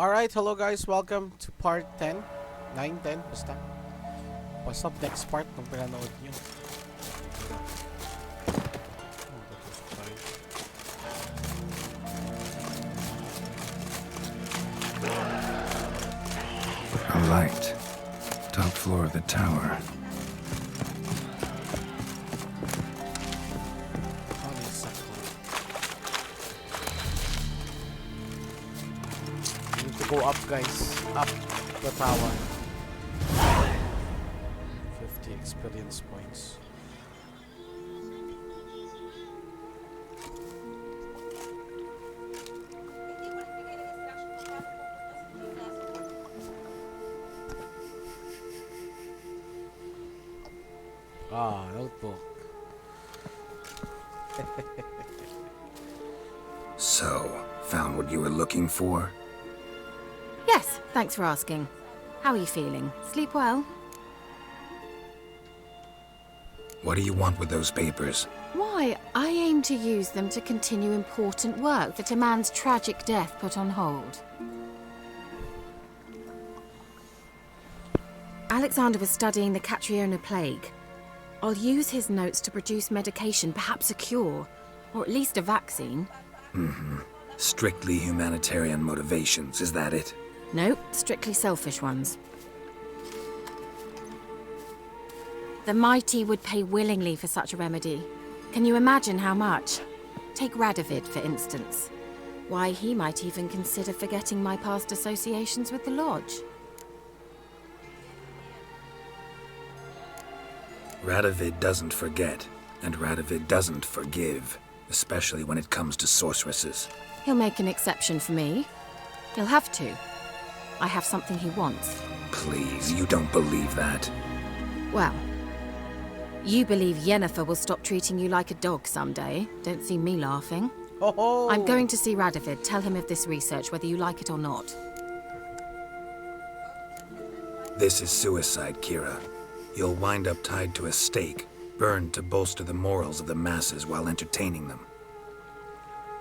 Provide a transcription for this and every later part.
Alright, hello guys, welcome to part 10. 9, 10, basta. Basta next part nung pinanood nyo. Sorry. A light. Top floor of the tower. Honeysuckle. We need to go up, guys. Up the tower. 50 experience points. Notebook. So, found what you were looking for? Yes, thanks for asking. How are you feeling? Sleep well? What do you want with those papers? Why, I aim to use them to continue important work that a man's tragic death put on hold. Alexander was studying the Catriona plague. I'll use his notes to produce medication, perhaps a cure, or at least a vaccine. Strictly humanitarian motivations, is that it? No, strictly selfish ones. The mighty would pay willingly for such a remedy. Can you imagine how much? Take Radovid, for instance. Why, he might even consider forgetting my past associations with the Lodge. Radovid doesn't forget, and Radovid doesn't forgive, especially when it comes to sorceresses. He'll make an exception for me. He'll have to. I have something he wants. Please, you don't believe that. Well, you believe Yennefer will stop treating you like a dog someday. Don't see me laughing. Oh, I'm going to see Radovid, tell him of this research, whether you like it or not. This is suicide, Kira. You'll wind up tied to a stake, burned to bolster the morals of the masses while entertaining them.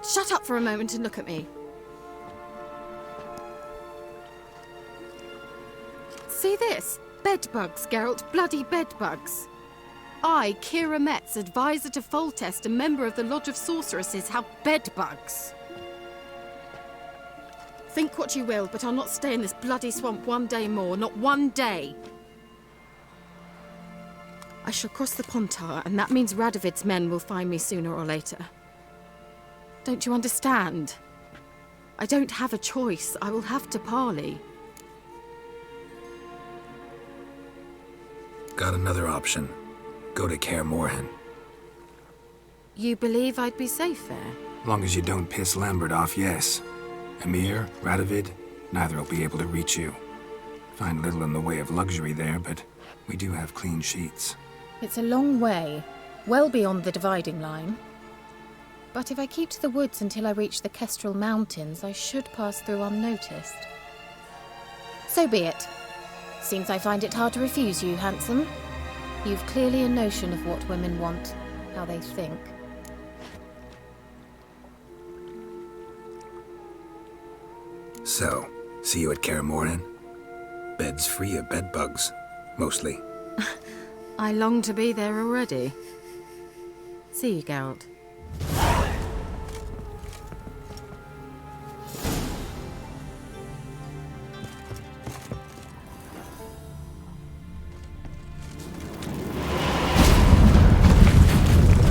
Shut up for a moment and look at me. See this? Bedbugs, Geralt. Bloody bedbugs. I, Kira Metz, advisor to Foltest, a member of the Lodge of Sorceresses, have bedbugs. Think what you will, but I'll not stay in this bloody swamp one day more. Not one day. I shall cross the Pontar, and that means Radovid's men will find me sooner or later. Don't you understand? I don't have a choice. I will have to parley. Got another option. Go to Kaer Morhen. You believe I'd be safe there? Long as you don't piss Lambert off, yes. Emir, Radovid, neither will be able to reach you. Find little in the way of luxury there, but we do have clean sheets. It's a long way, well beyond the dividing line. But if I keep to the woods until I reach the Kestrel Mountains, I should pass through unnoticed. So be it. Seems I find it hard to refuse you, handsome. You've clearly a notion of what women want, how they think. So, see you at Kaer Morhen? Beds free of bedbugs, mostly. I long to be there already. See you, Geralt.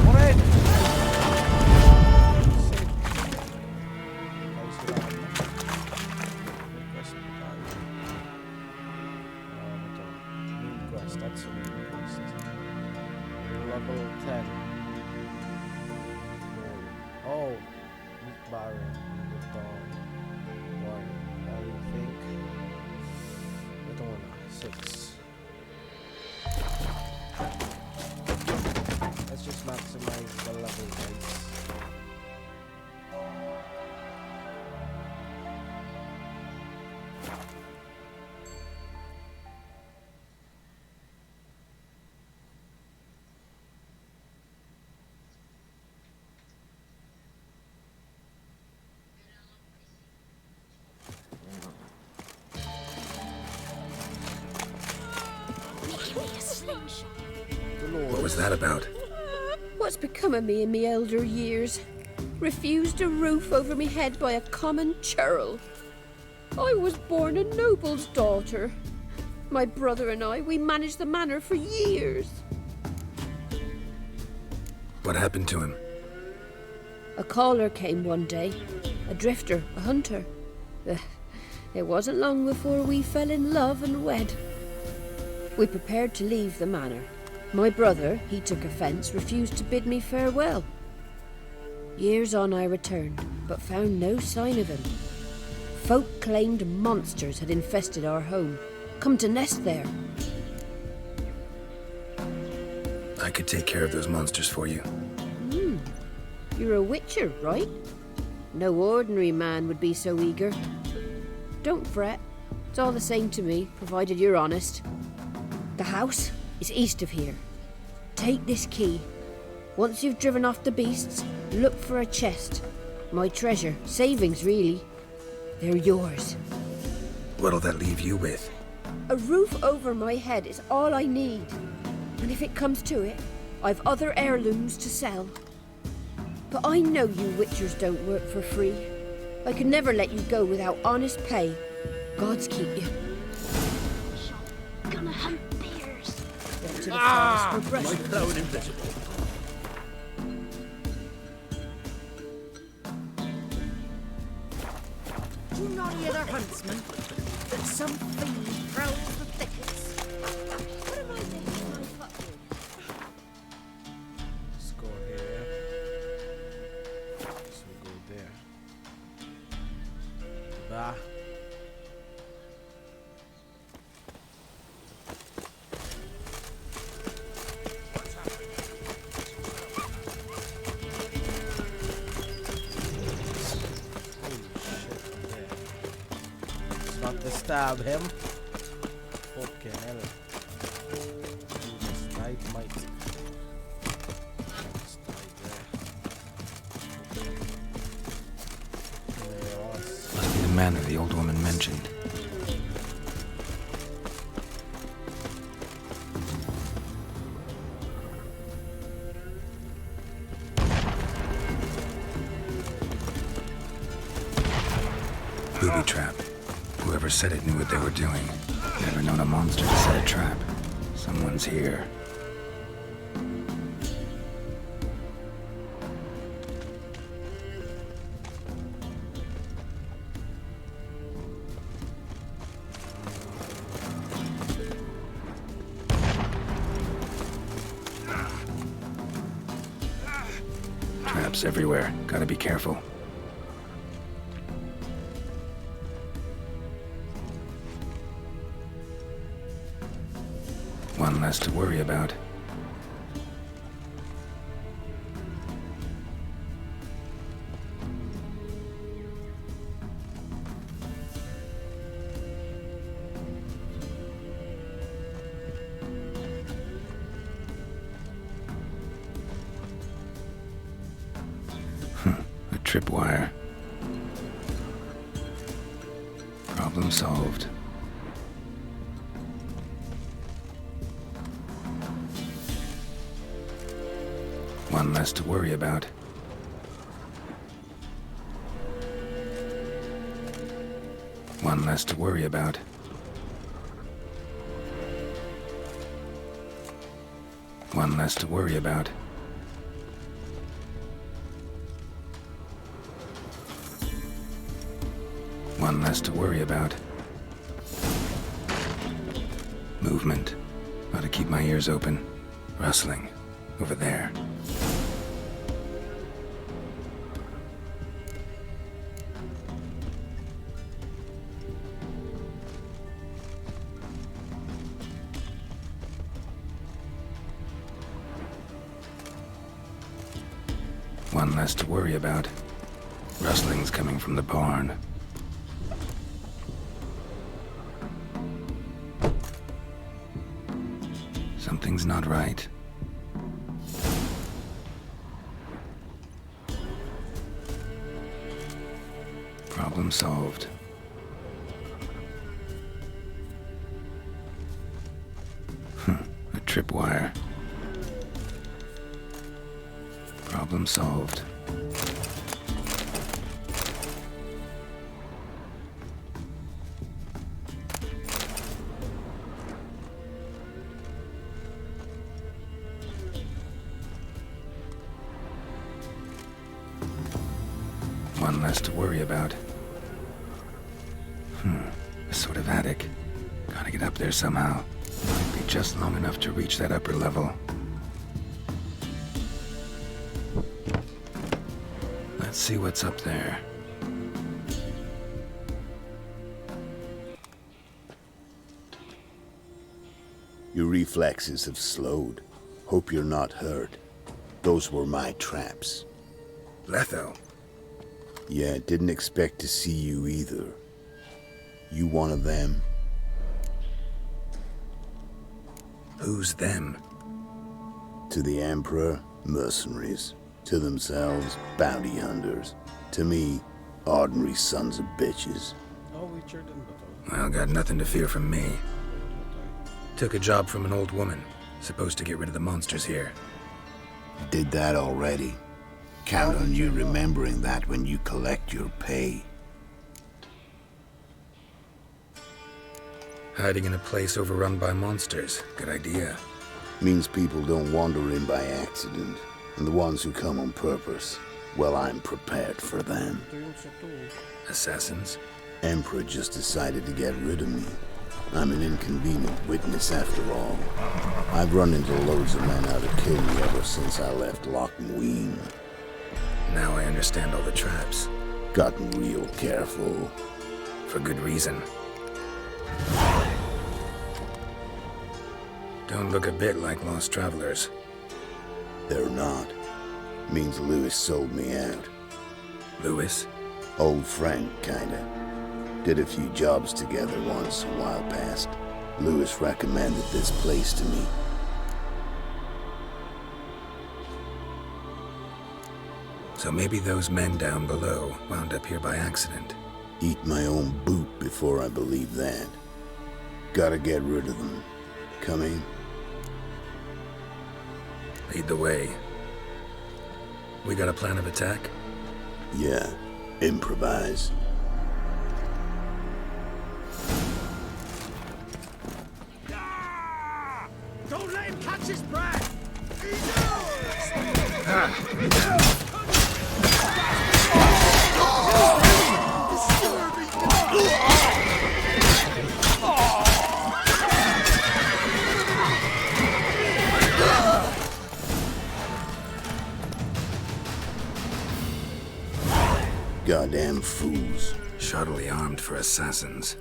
Alright. Request main quest, that's a main quest. Level 10. Oh, meet Baron in the dawn. One, I think. Ito muna, 6. Let's just maximize the level, guys. was that about? What's become of me in me elder years? Refused a roof over me head by a common churl. I was born a noble's daughter. My brother and I, we managed the manor for years. What happened to him? A caller came one day. A drifter, a hunter. It wasn't long before we fell in love and wed. We prepared to leave the manor. My brother, he took offence, refused to bid me farewell. Years on I returned, but found no sign of him. Folk claimed monsters had infested our home, come to nest there. I could take care of those monsters for you. You're a witcher, right? No ordinary man would be so eager. Don't fret. It's all the same to me, provided you're honest. The house is east of here. Take this key. Once you've driven off the beasts, look for a chest. My treasure, savings really. They're yours. What'll that leave you with? A roof over my head is all I need. And if it comes to it, I've other heirlooms to sell. But I know you witchers don't work for free. I could never let you go without honest pay. Gods keep you. Gonna hunt bears. Get to the forest for brush. My clown invisible. You naughty other huntsman. That some fiend prowls the thickets. What am I making my pup with? Let's go here. So we go there. Bah. Not to stab him. Fucking hell. Just died, might. Just died there. There it was. Must be the manor the old woman mentioned. Booby trap. Whoever said it knew what they were doing. Never known a monster to set a trap. Someone's here. Traps everywhere. Gotta be careful. One less to worry about. A tripwire. Problem solved. One less to worry about. One less to worry about. One less to worry about. One less to worry about. Movement. Ought to keep my ears open. Rustling. Over there. One less to worry about. Rustling's coming from the barn. Something's not right. Problem solved. A tripwire. Problem solved. One less to worry about. A sort of attic. Gotta get up there somehow. Might be just long enough to reach that upper level. Let's see what's up there. Your reflexes have slowed. Hope you're not hurt. Those were my traps. Letho. Yeah, didn't expect to see you either. You one of them? Who's them? To the Emperor, mercenaries. To themselves, bounty hunters. To me, ordinary sons of bitches. Oh, Richard and Bato. Well, got nothing to fear from me. Took a job from an old woman. Supposed to get rid of the monsters here. Did that already. Count on you remembering that when you collect your pay. Hiding in a place overrun by monsters. Good idea. Means people don't wander in by accident. And the ones who come on purpose, well, I'm prepared for them. Ito yung sa two. Assassins? Emperor just decided to get rid of me. I'm an inconvenient witness after all. I've run into loads of men out to kill me ever since I left Loch Muin. Now I understand all the traps. Gotten real careful. For good reason. Don't look a bit like lost travelers. They're not. Means Lewis sold me out. Lewis? Old friend, kinda. Did a few jobs together once a while past. Lewis recommended this place to me. So maybe those men down below wound up here by accident. Eat my own boot before I believe that. Gotta get rid of them. Coming? Lead the way. We got a plan of attack? Yeah. Improvise. Don't let him catch his breath! Goddamn fools. Shoddily armed for assassins.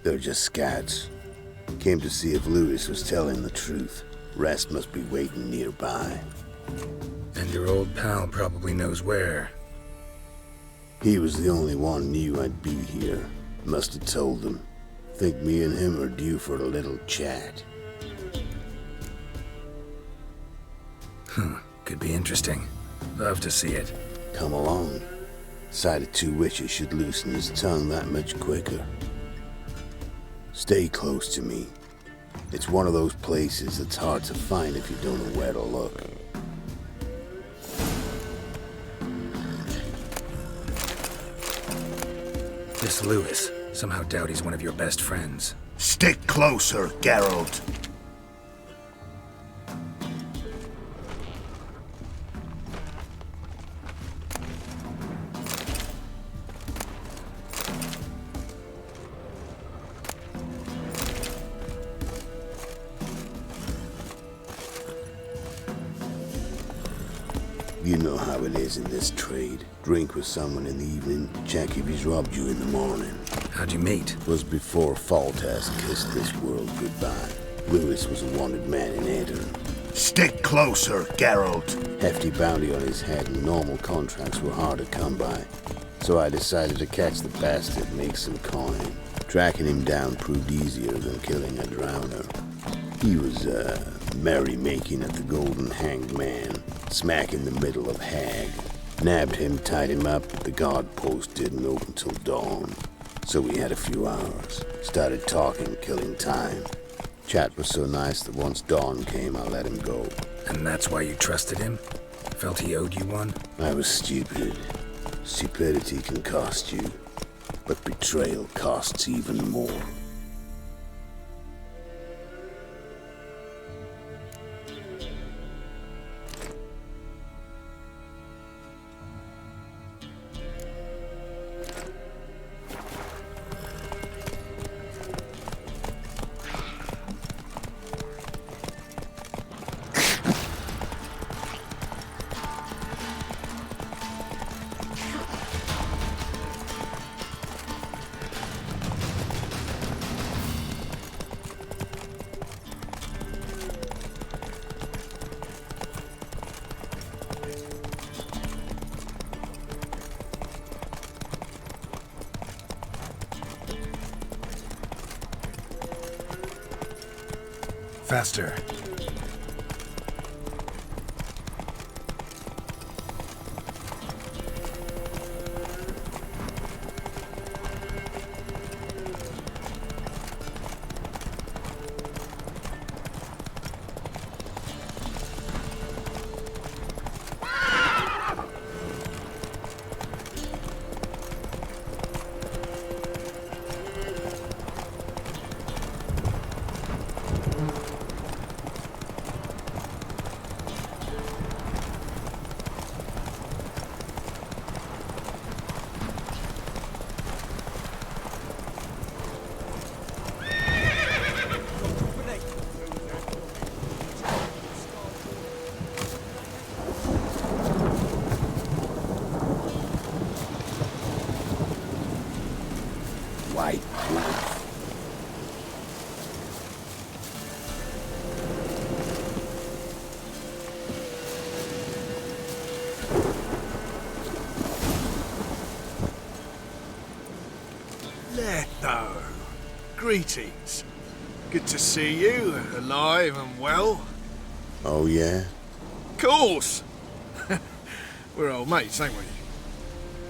They're just scouts. Came to see if Lewis was telling the truth. Rest must be waiting nearby. And your old pal probably knows where. He was the only one knew I'd be here. Must have told them. Think me and him are due for a little chat. Could be interesting. Love to see it. Come along. Sight of two witches should loosen his tongue that much quicker. Stay close to me. It's one of those places that's hard to find if you don't know where to look. This Lewis. Somehow doubt he's one of your best friends. Stick closer, Geralt. You know how it is in this trade. Drink with someone in the evening, check if he's robbed you in the morning. How'd you meet? Was before Foltest kissed this world goodbye. Lewis was a wanted man in Aedirn. Stick closer, Geralt. Hefty bounty on his head and normal contracts were hard to come by. So I decided to catch the bastard and make some coin. Tracking him down proved easier than killing a drowner. He was, merrymaking at the Golden Hanged Man, smack in the middle of Hag. Nabbed him, tied him up, the guard post didn't open till dawn. So we had a few hours. Started talking, killing time. Chat was so nice that once dawn came, I let him go. And that's why you trusted him? Felt he owed you one? I was stupid. Stupidity can cost you, but betrayal costs even more. Faster. White Wolf. Letho, greetings. Good to see you, alive and well. Oh, yeah? Course! We're old mates, ain't we?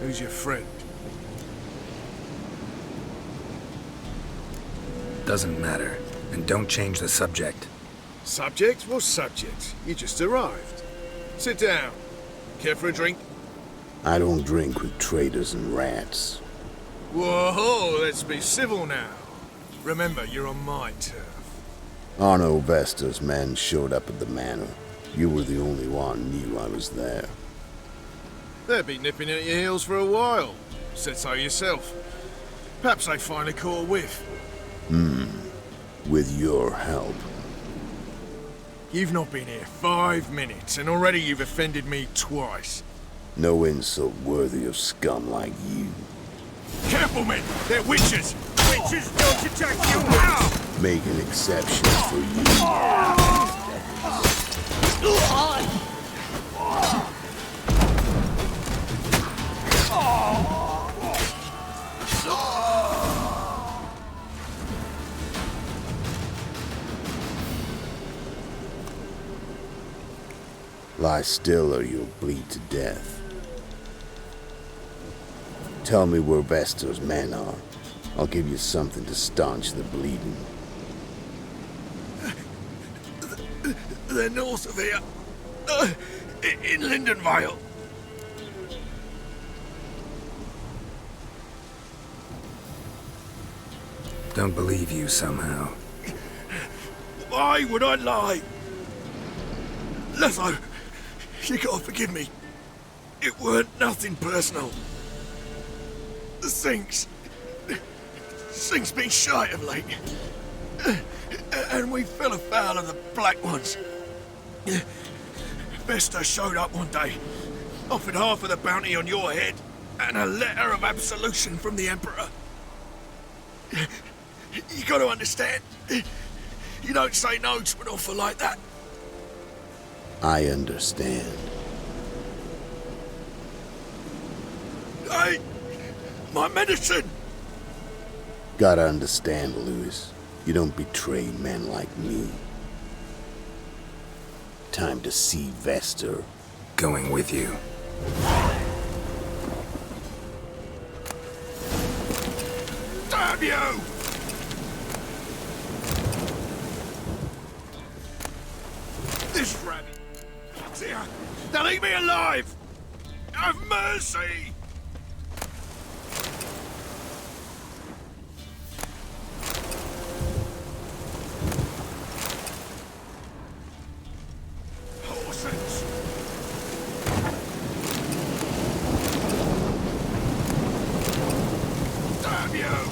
Who's your friend? Doesn't matter. And don't change the subject. Subject? What subject? You just arrived. Sit down. Care for a drink? I don't drink with traitors and rats. Whoa, let's be civil now. Remember, you're on my turf. Arno Vesta's men showed up at the manor. You were the only one knew I was there. They'll be nipping at your heels for a while. Said so yourself. Perhaps they finally caught a whiff. With your help. You've not been here 5 minutes, and already you've offended me twice. No insult worthy of scum like you. Careful, men! They're witches! Witches don't attack you! Ow! Making exceptions for you. Lie still or you'll bleed to death. Tell me where Vestor's men are. I'll give you something to staunch the bleeding. They're north of here. In Lindenvale. Don't believe you somehow. Why would I lie? Letho, you gotta forgive me. It weren't nothing personal. The Sinks been shy of late. And we fell afoul of the Black Ones. Vesta showed up one day, offered half of the bounty on your head, and a letter of absolution from the Emperor. You gotta understand, you don't say no to an offer like that. I understand. Hey, my medicine! Gotta understand, Lewis. You don't betray men like me. Time to see Vestor. Going with you. Damn you! This rabbit. Here, the Now leave me alive! Have mercy! Horses! Damn you!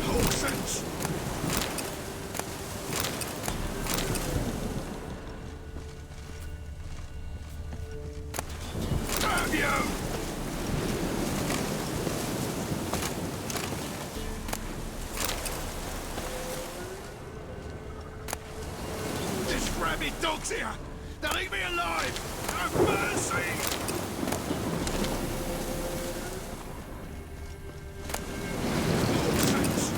Horses! Damn you! This rabid dog's here! Now leave me alive! Have mercy! Horses!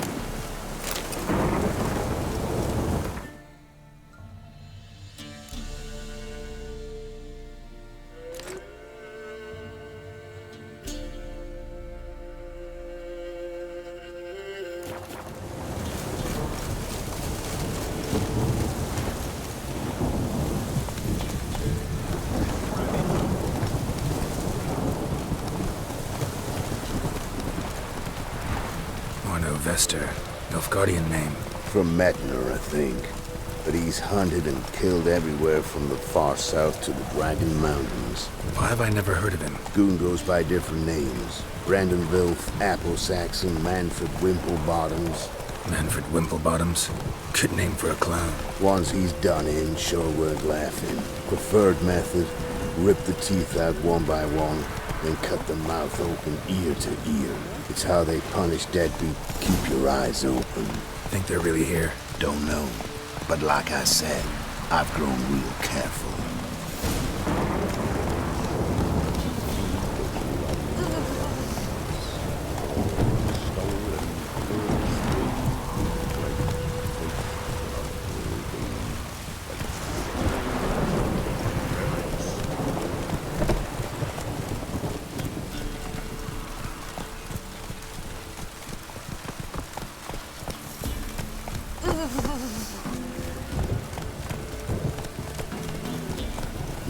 Orno Vester. Nilfgaardian name. From Metner, I think. But he's hunted and killed everywhere from the far south to the Dragon Mountains. Why have I never heard of him? Goon goes by different names. Brandon Vilf, Apple Saxon, Manfred Wimplebottoms. Manfred Wimplebottoms. Good name for a clown. Ones he's done in sure worth laughing. Preferred method, rip the teeth out one by one, then cut the mouth open ear to ear. It's how they punish deadbeat. Keep your eyes open. Think they're really here? Don't know. But like I said, I've grown real careful.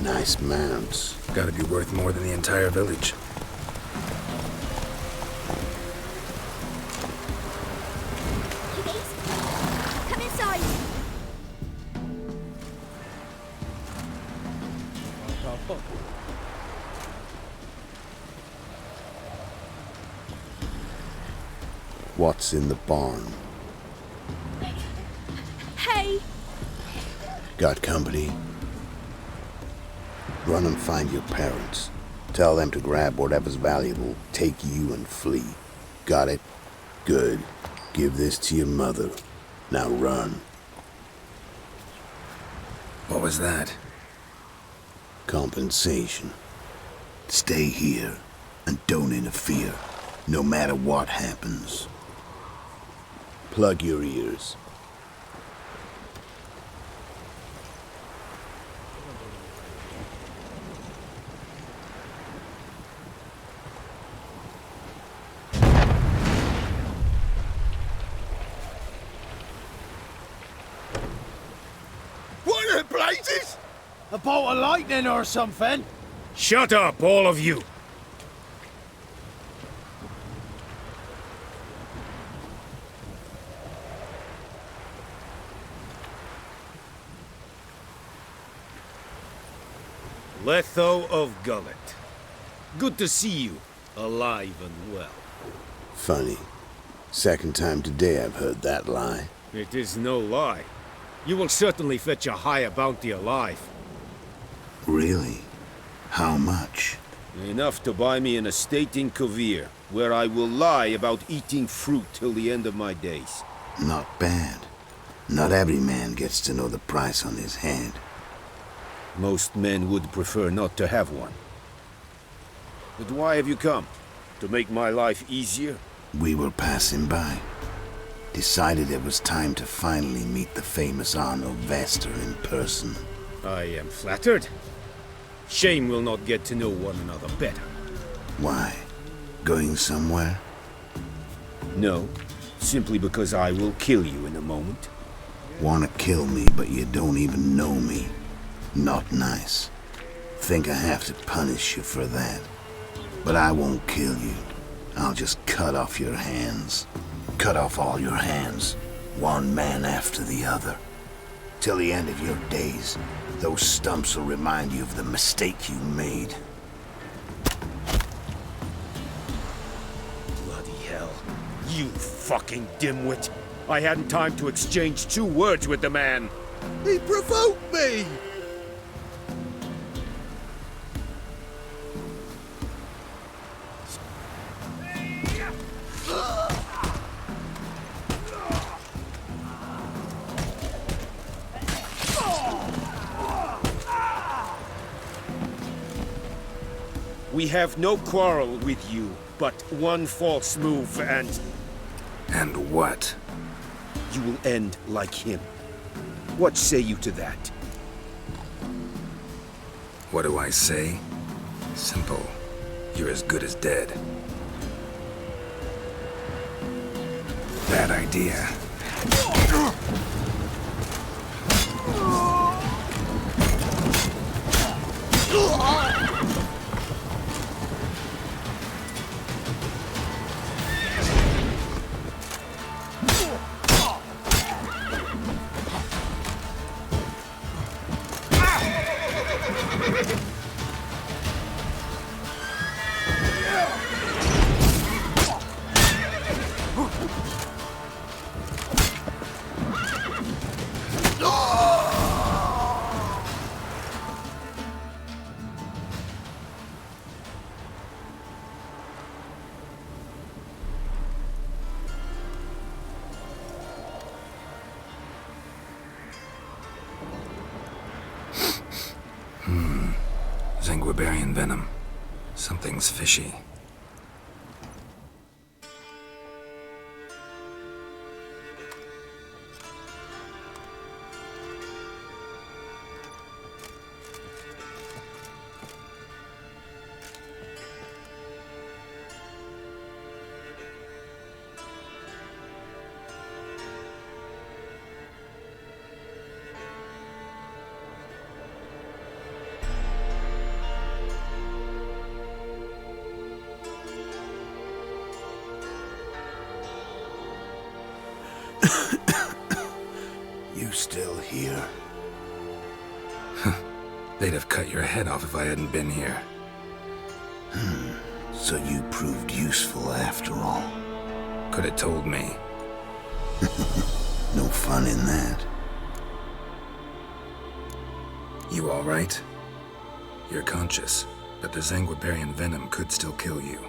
Nice mounts. Gotta be worth more than the entire village. Come inside. What's in the barn? Hey. Got company? Run and find your parents. Tell them to grab whatever's valuable, take you and flee. Got it? Good. Give this to your mother. Now run. What was that? Compensation. Stay here and don't interfere, no matter what happens. Plug your ears. What the blazes? A bolt of lightning or something? Shut up, all of you! Letho of Gullet. Good to see you, alive and well. Funny. Second time today I've heard that lie. It is no lie. You will certainly fetch a higher bounty alive. Really? How much? Enough to buy me an estate in Kovir, where I will lie about eating fruit till the end of my days. Not bad. Not every man gets to know the price on his head. Most men would prefer not to have one. But why have you come? To make my life easier? We were passing by. Decided it was time to finally meet the famous Arno Vester in person. I am flattered. Shame we'll not get to know one another better. Why? Going somewhere? No, simply because I will kill you in a moment. Wanna kill me, but you don't even know me. Not nice. Think I have to punish you for that. But I won't kill you. I'll just cut off your hands. Cut off all your hands, one man after the other. Till the end of your days, those stumps will remind you of the mistake you made. Bloody hell. You fucking dimwit. I hadn't time to exchange 2 words with the man. He provoked me! We have no quarrel with you, but one false move and And what? you will end like him. What say you to that? What do I say? Simple. You're as good as dead. Bad idea. Zanguibarian venom. Something's fishy. You still here? They'd have cut your head off if I hadn't been here. So you proved useful after all. Could have told me. No fun in that. You all right? You're conscious, but the Zanguibarian venom could still kill you.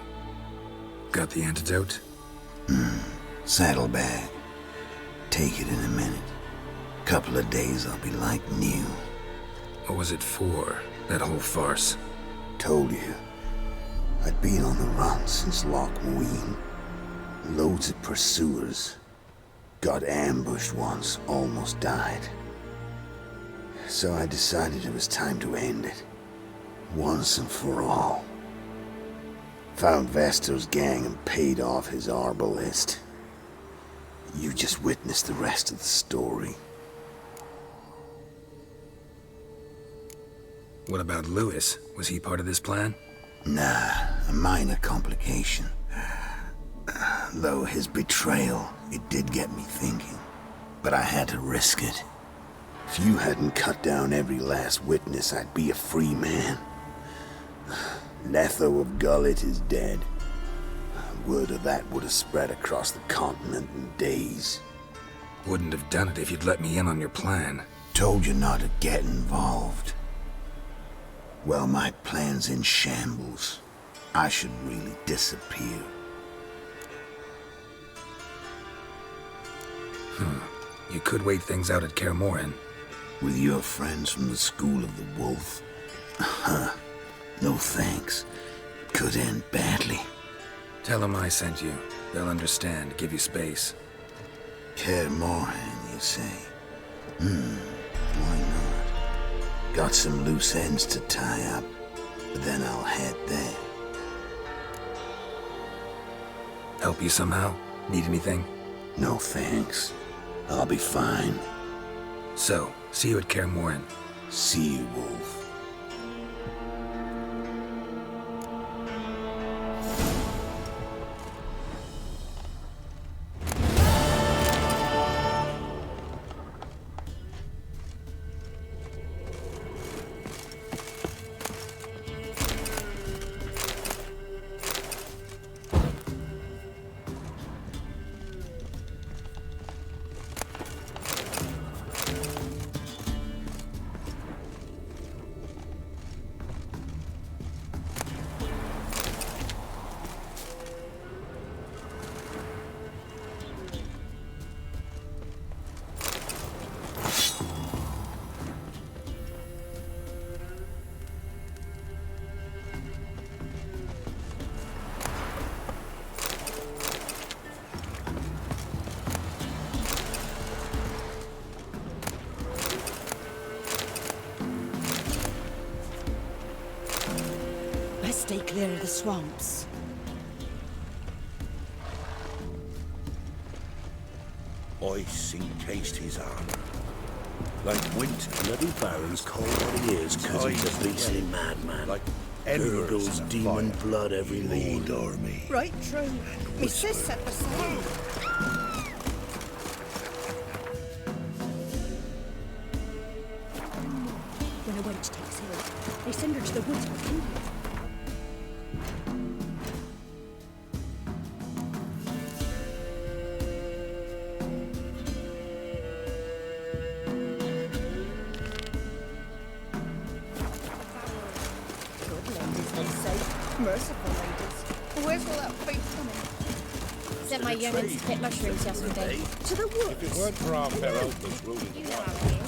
Got the antidote? Saddlebag. Take it in a minute. Couple of days I'll be like new. What was it for, that whole farce? Told you. I'd been on the run since Loch Muin. Loads of pursuers. Got ambushed once, almost died. So I decided it was time to end it. Once and for all. Found Vester's gang and paid off his arbalist. You just witnessed the rest of the story. What about Lewis? Was he part of this plan? Nah, a minor complication. Though his betrayal, it did get me thinking. But I had to risk it. If you hadn't cut down every last witness, I'd be a free man. Letho of Gullet is dead. Word of that would have spread across the continent in days. Wouldn't have done it if you'd let me in on your plan. Told you not to get involved. Well, my plan's in shambles. I should really disappear. You could wait things out at Kaer Morhen. With your friends from the School of the Wolf? No thanks. Could end badly. Tell them I sent you. They'll understand, give you space. Kaer Morhen, you say? Why not? Got some loose ends to tie up, but then I'll head there. Help you somehow? Need anything? No thanks. I'll be fine. So, see you at Kaer Morhen. See you, Wolf. Best stay clear of the swamps. I seen taste his armor. Like winter. Bloody Baron's cold what he is, cause he's a beastly madman. Like gurgles demon blood every morning. Army. Right true. Me sis said the same. When a wench takes ill, they send her to the woods with kindling. Merciful ladies. Where's all that faith coming? Sent my young'uns to pick mushrooms yesterday. To the woods. If it weren't for our fair uncles ruling the You know world, how it is.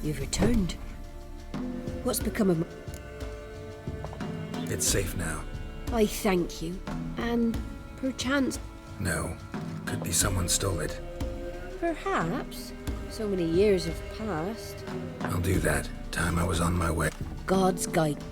You've returned. What's become of... It's safe now. I thank you. And perchance... No. Could be someone stole it. Perhaps. So many years have passed. I'll do that. Time I was on my way. God's guide.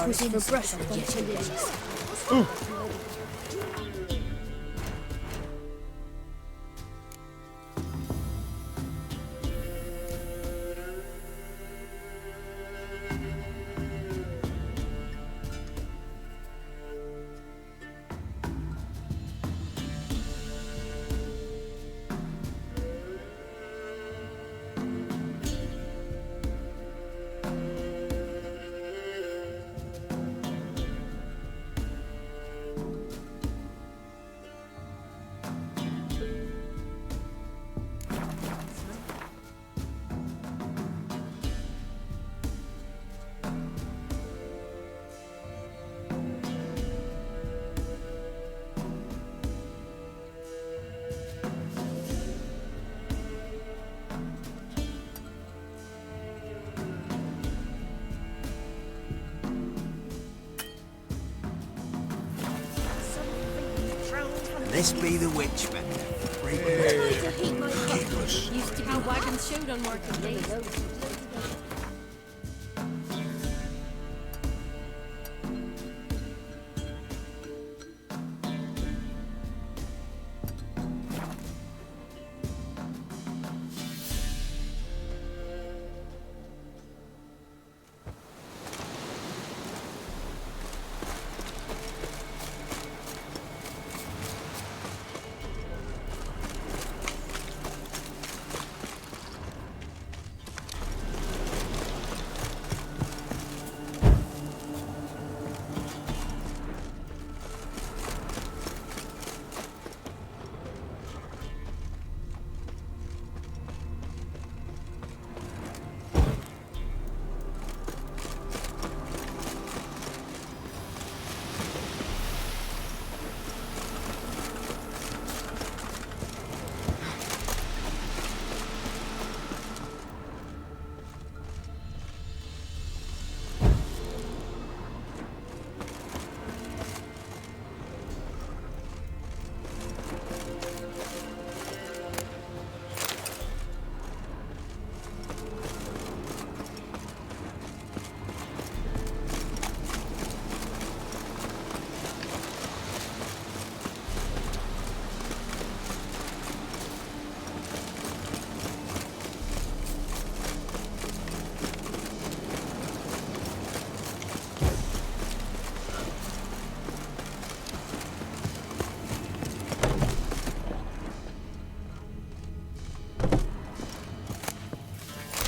Was in for brush and yet lilies. This be the Witchman. Try to heat my hut. Used to be wagons showed on market days.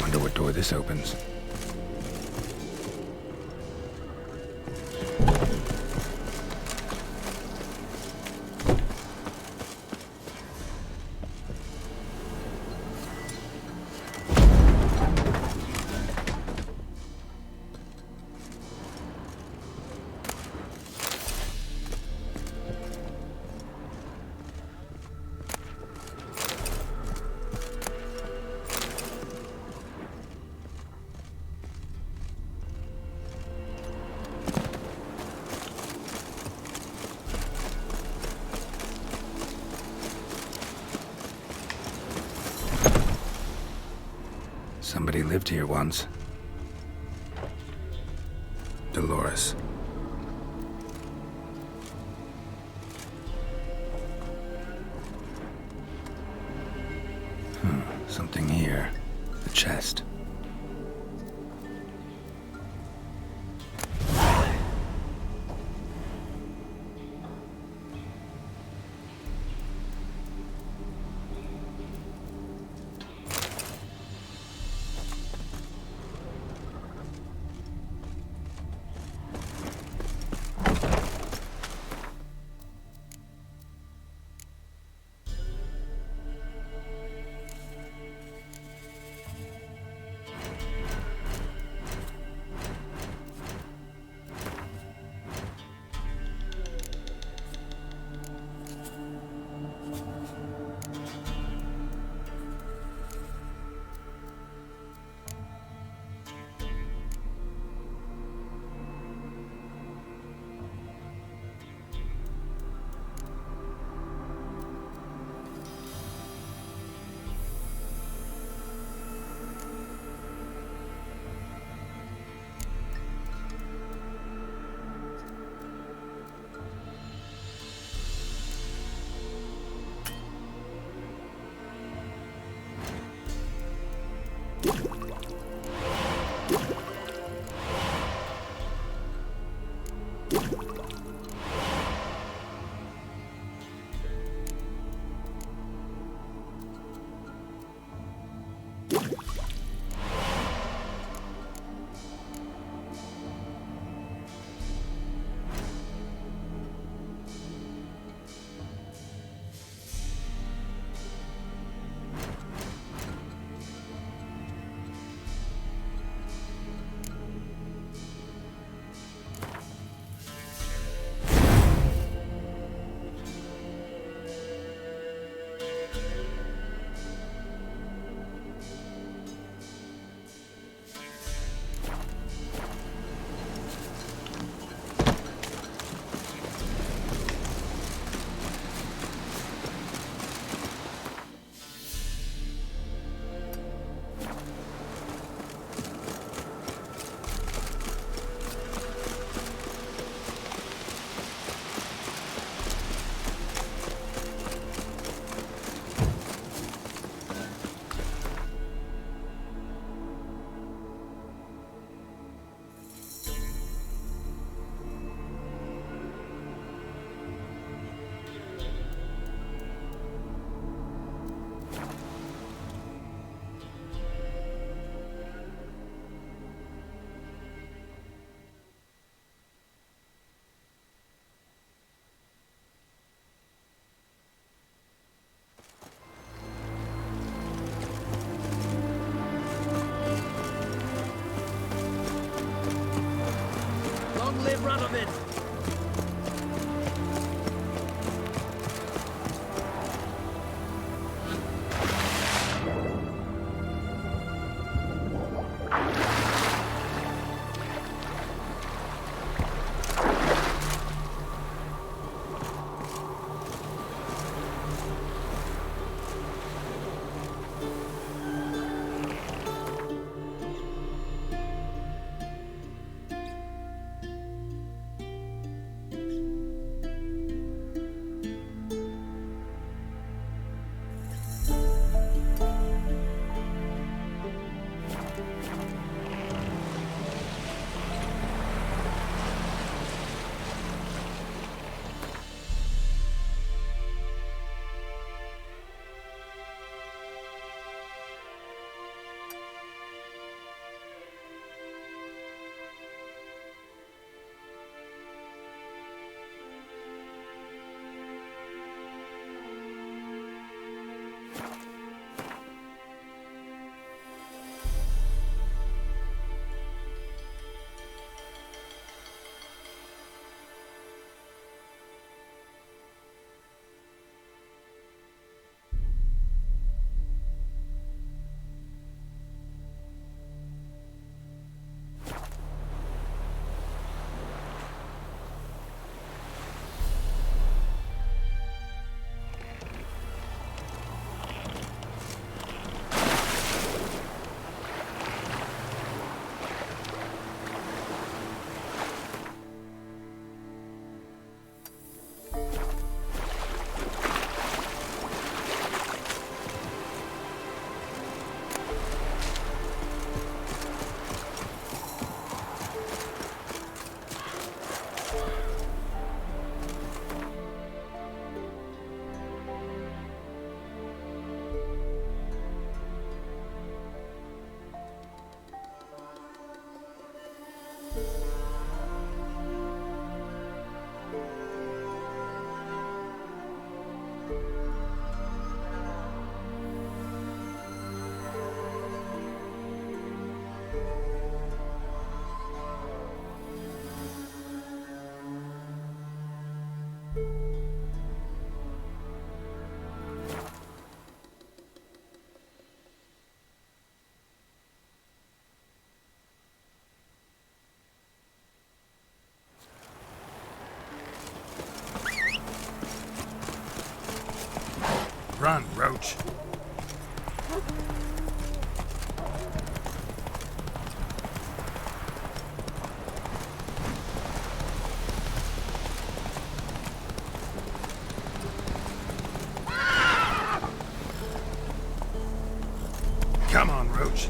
Wonder what door this opens. Somebody lived here once. Dolores. Something here. The chest. Run, Roach. Come on, Roach.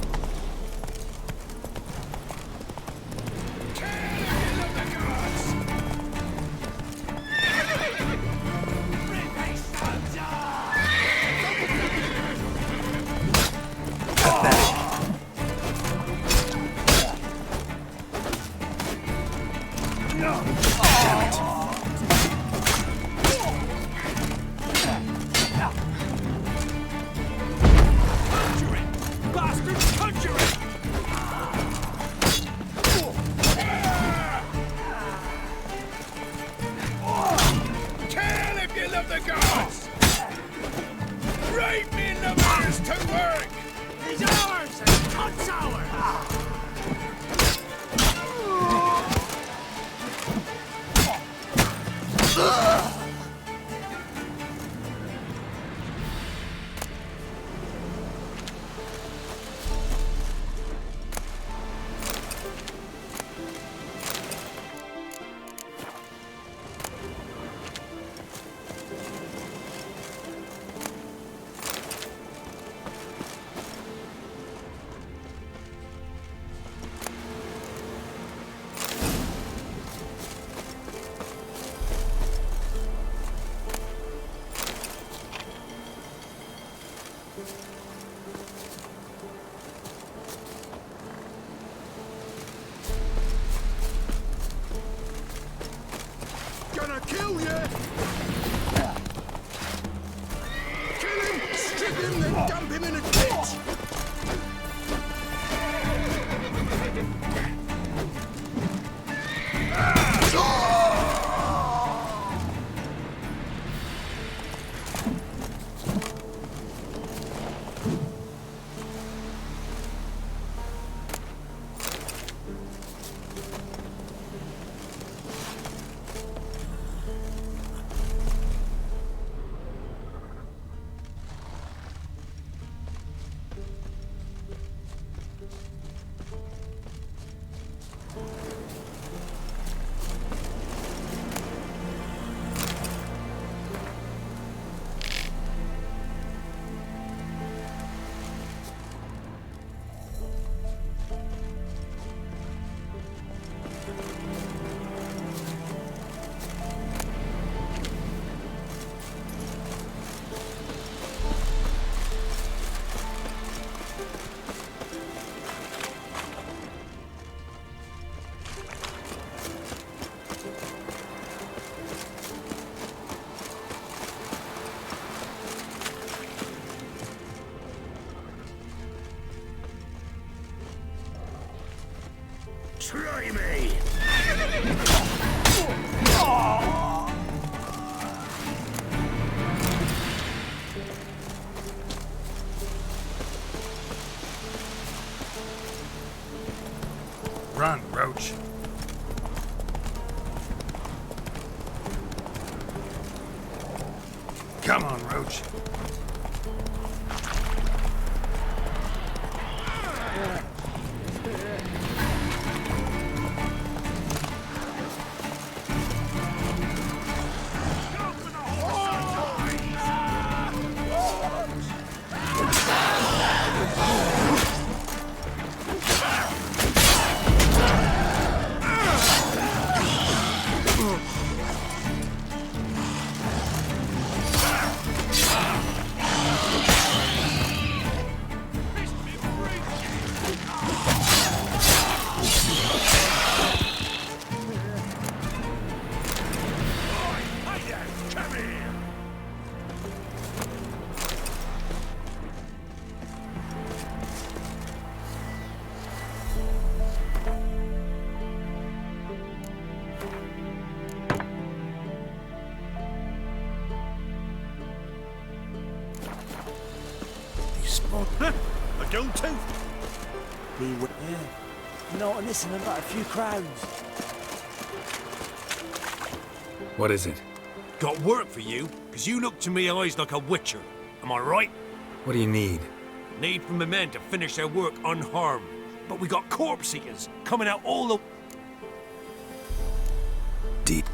Gonna kill you! Kill him, strip him, then dump him in a ditch! Try me! Run, Roach. Come on, Roach. I don't too. Yeah. Not listening about a few crowds. What is it? Got work for you, because you look to me eyes like a witcher. Am I right? What do you need? Need from the men to finish their work unharmed. But we got corpse eaters coming out all the... Deep.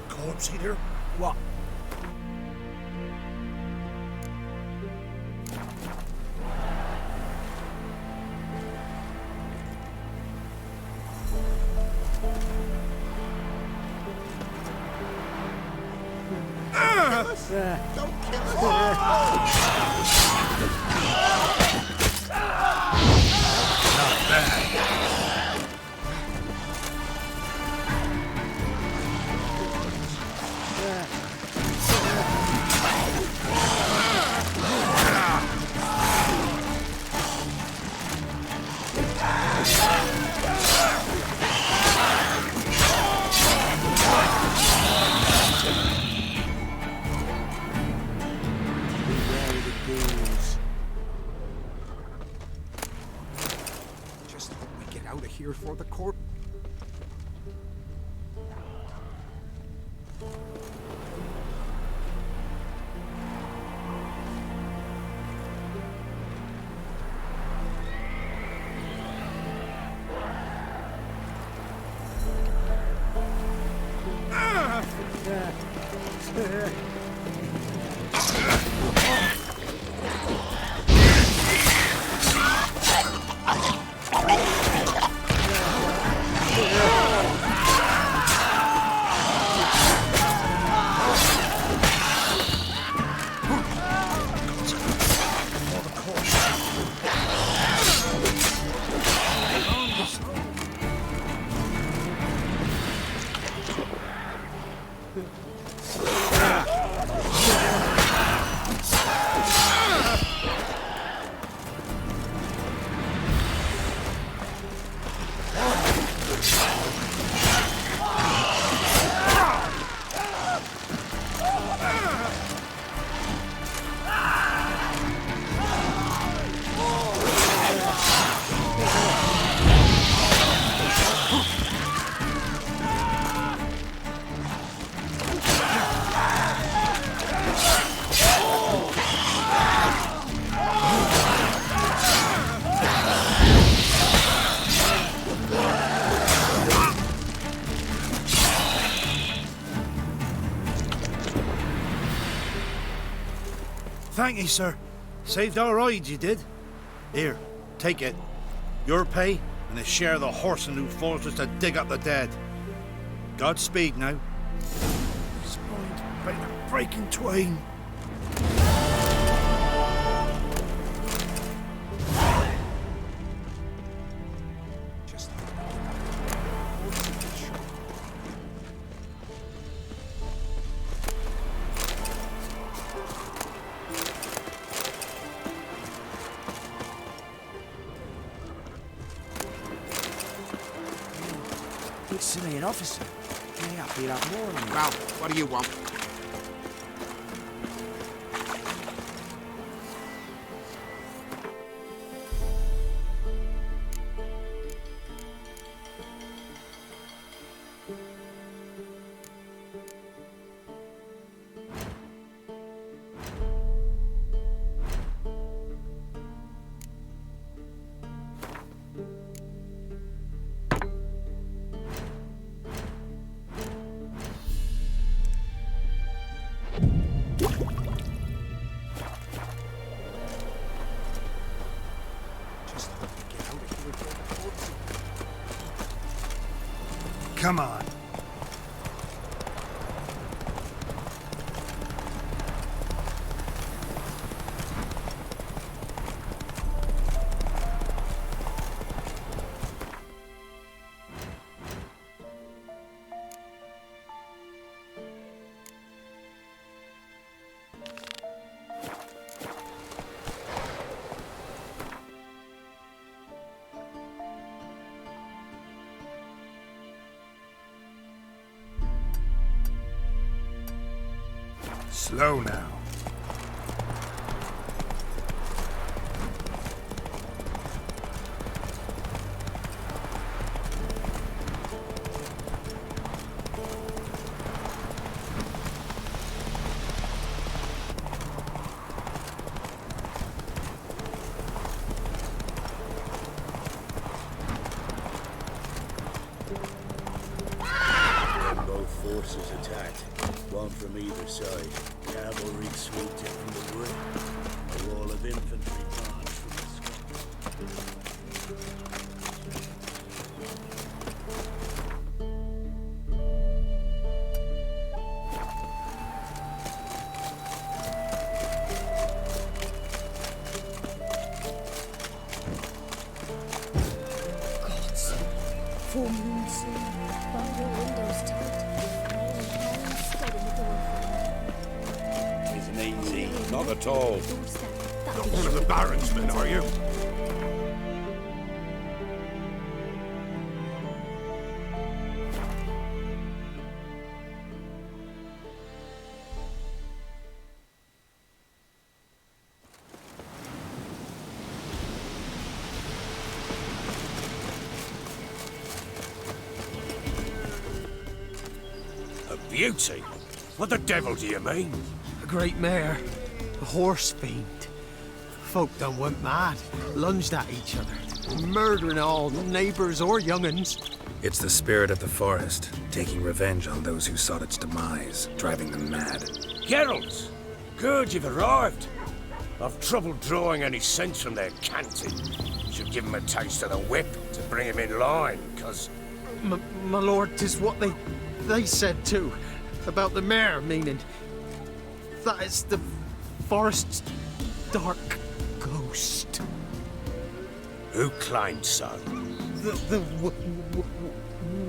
Corpse eater? What? Don't kill us! Just hope we get out of here for the corpse. Thank you, sir. Saved our rides, you did. Here, take it. Your pay and a share of the horse and who forced us to dig up the dead. Godspeed now. Spine's about to break in twain. Just It's me, an officer. Getting up here that morning. Well, what do you want? Come on. Slow now. When both forces attacked, one from either side. Cavalry swooped in from the wood. A wall of infantry marched from the sky. Gods. Full moon soon. Find your windows tight. All stood in the door. Isn't easy. Not at all. Not one of the Baron's men, are you? A beauty? What the devil do you mean? A great mare. A horse fiend. Folk done went mad. Lunged at each other. Murdering all, neighbours or young'uns. It's the spirit of the forest, taking revenge on those who sought its demise, driving them mad. Geralt! Good, you've arrived. I've trouble drawing any sense from their canting. Should give him a taste of the whip to bring him in line, cause... My lord, 'tis what they said too. About the mare, meaning... that is the forest's dark ghost. Who claimed so? The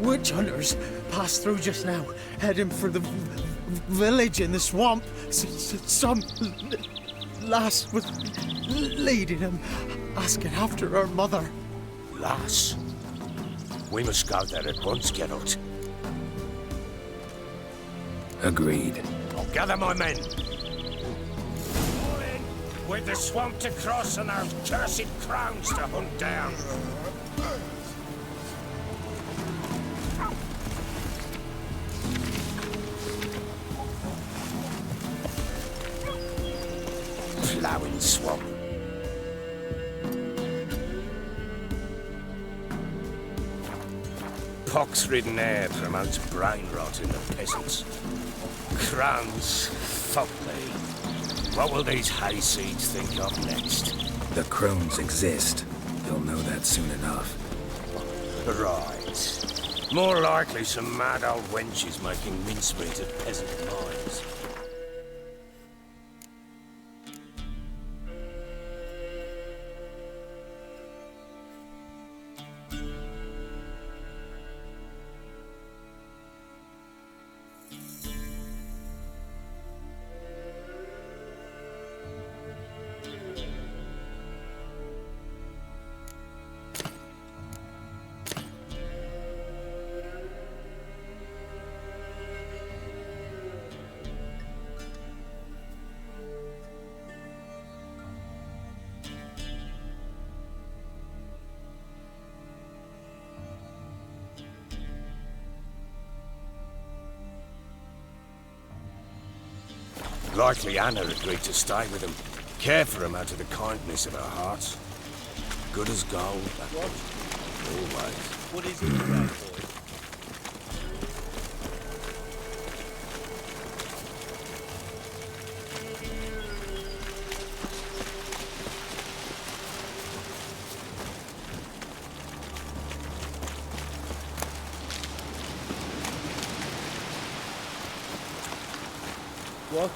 witch hunters passed through just now, heading for the village in the swamp. Some lass was leading them, asking after her mother. Lass? We must go there at once, Geralt. Agreed. I'll gather my men. All in, with the swamp to cross and our cursed crowns to hunt down. Ploughing swamp. Pox-ridden air promotes brain rot in the peasants. Crowns, fuck me. What will these hayseeds think of next? The crones exist. You'll know that soon enough. Right. More likely some mad old wenches making mincemeat of peasant minds. Likely Anna agreed to stay with him, care for him out of the kindness of her heart. Good as gold, that one. Always. What is it, bad boy? What?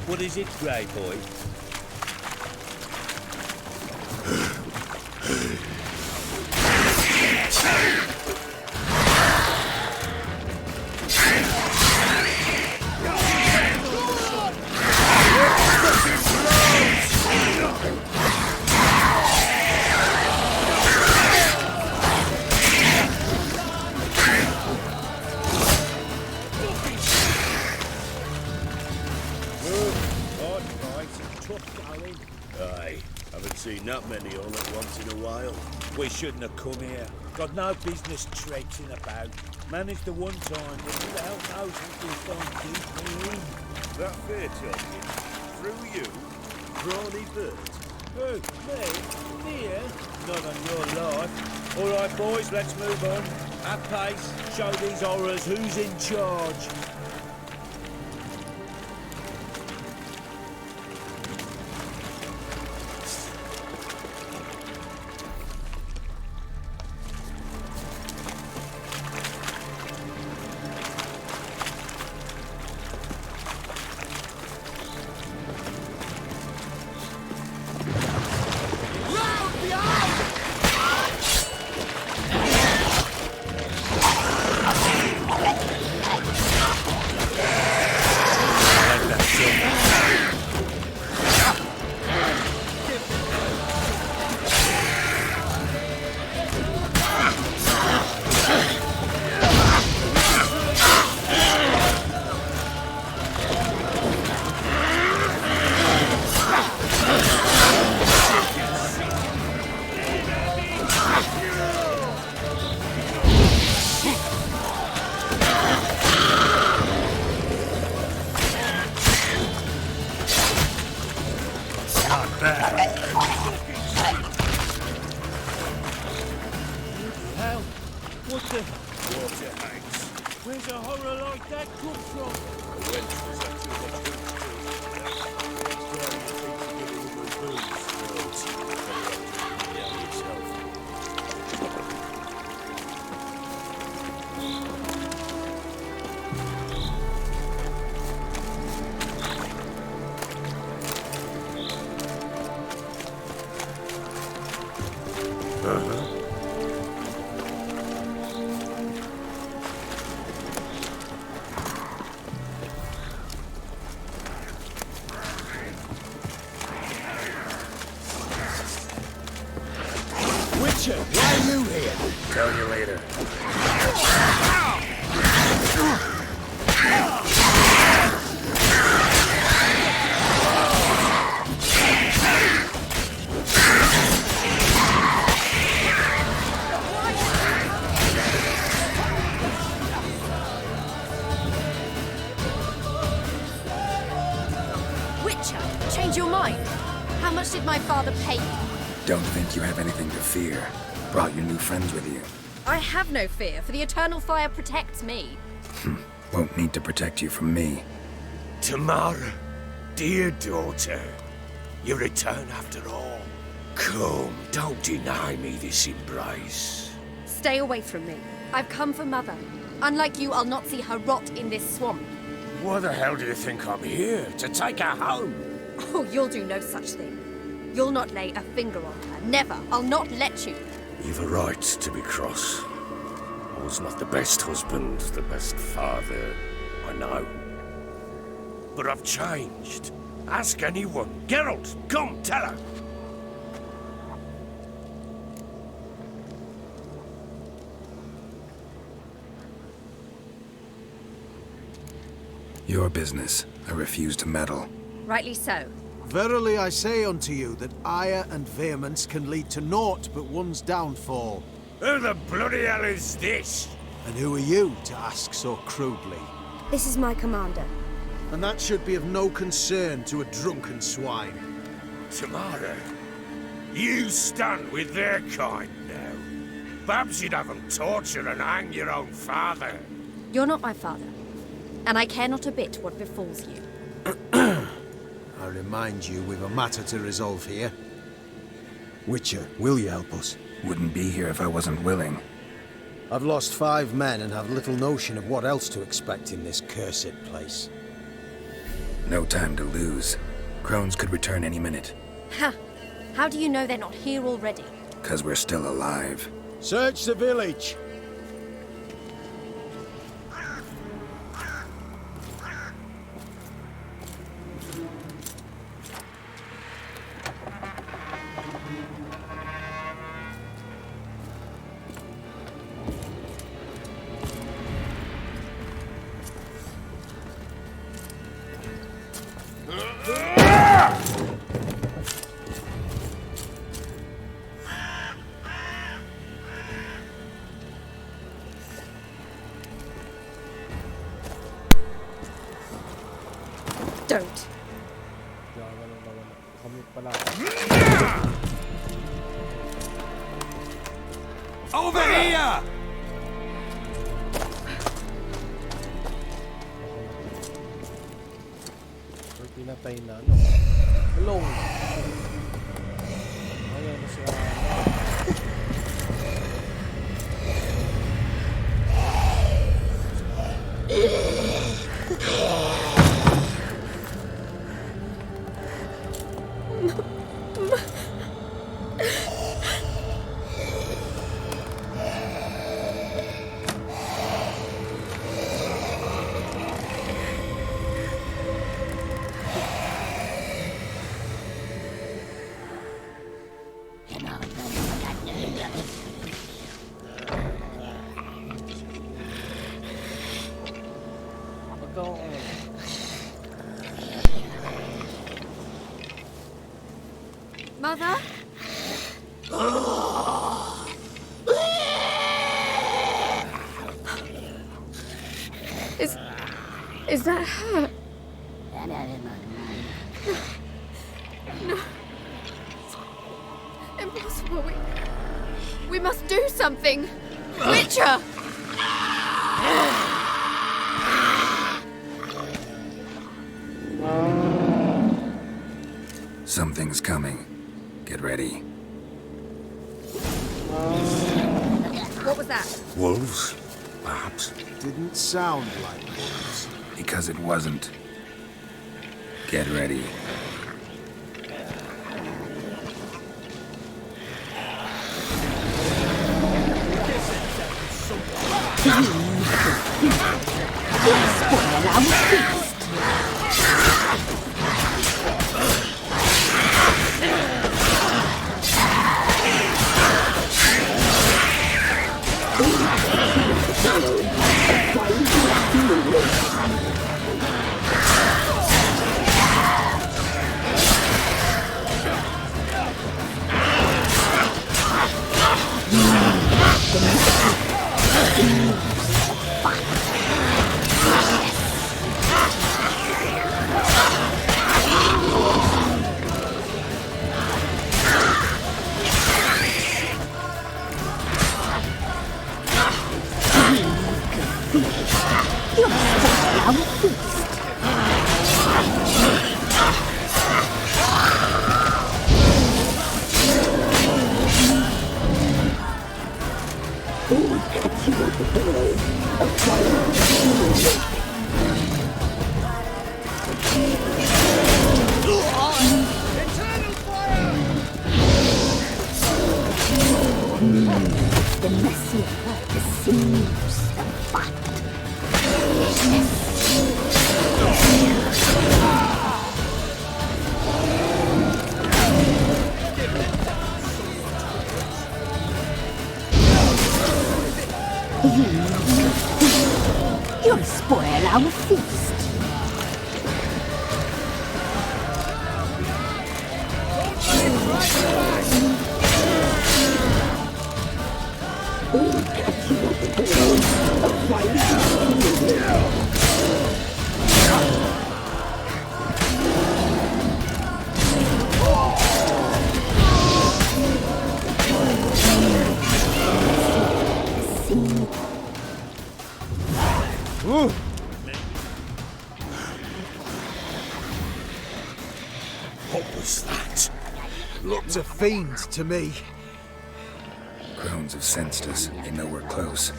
What is it, Grey Boy? Aye, haven't seen that many all at once in a while. We shouldn't have come here. Got no business traipsing about. Managed the one time, but who the hell knows what we'll find deep in. That fair talking? Through you? Brawny bird? Who? Me? Here? Not on your life. All right, boys, let's move on. At pace, show these horrors who's in charge. What the? Water hangs. Where's a horror like that come from? The wench was up too much Witcher, why are you here? Tell you later. Witcher, change your mind. How much did my father pay you? Don't think you have anything to fear. Brought your new friends with you. I have no fear, for the eternal fire protects me. Won't need to protect you from me. Tamara, dear daughter, you return after all. Come, don't deny me this embrace. Stay away from me. I've come for Mother. Unlike you, I'll not see her rot in this swamp. Why the hell do you think I'm here? To take her home? Oh, you'll do no such thing. You'll not lay a finger on her. Never. I'll not let you. You've a right to be cross. I was not the best husband, the best father, I know. But I've changed. Ask anyone. Geralt, come, tell her. Your business. I refuse to meddle. Rightly so. Verily I say unto you that ire and vehemence can lead to naught but one's downfall. Who the bloody hell is this? And who are you to ask so crudely? This is my commander. And that should be of no concern to a drunken swine. Tamara, you stand with their kind now. Perhaps you'd have them torture and hang your own father. You're not my father, and I care not a bit what befalls you. I remind you we've a matter to resolve here. Witcher, will you help us? Wouldn't be here if I wasn't willing. I've lost 5 men and have little notion of what else to expect in this cursed place. No time to lose. Crones could return any minute. Ha! How do you know they're not here already? 'Cause we're still alive. Search the village! Don't. Over here! Pinatay na, ano? Hello! Ayan na siya. Mother? Is that her? No. Impossible. We must do something. Witcher! Something's coming. Get ready. What was that? Wolves, perhaps? Didn't sound like wolves. Because it wasn't. Get ready. The messy the sinews, the fat. You'll spoil our feast. It's a fiend to me. Crones have sensed us. They know we're close.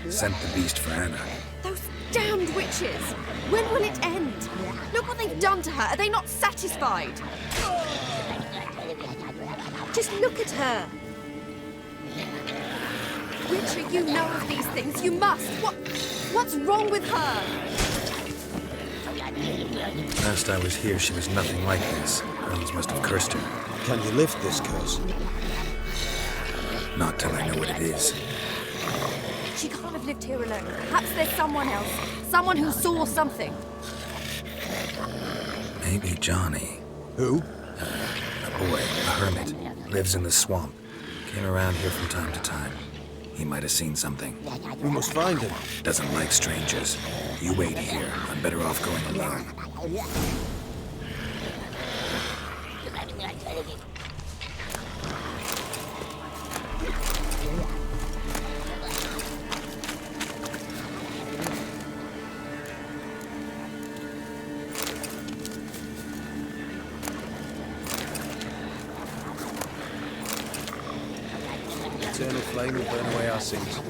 Sent the beast for Anna. Those damned witches! When will it end? Look what they've done to her. Are they not satisfied? Just look at her. Witcher, you know of these things. You must. What's wrong with her? Last I was here, she was nothing like this. Crones must have cursed her. Can you lift this curse? Not till I know what it is. She can't have lived here alone. Perhaps there's someone else. Someone who saw something. Maybe Johnny. Who? A boy, a hermit. Lives in the swamp. Came around here from time to time. He might have seen something. We must find him. Doesn't like strangers. You wait here. I'm better off going alone. Eternal flame will burn away our sins.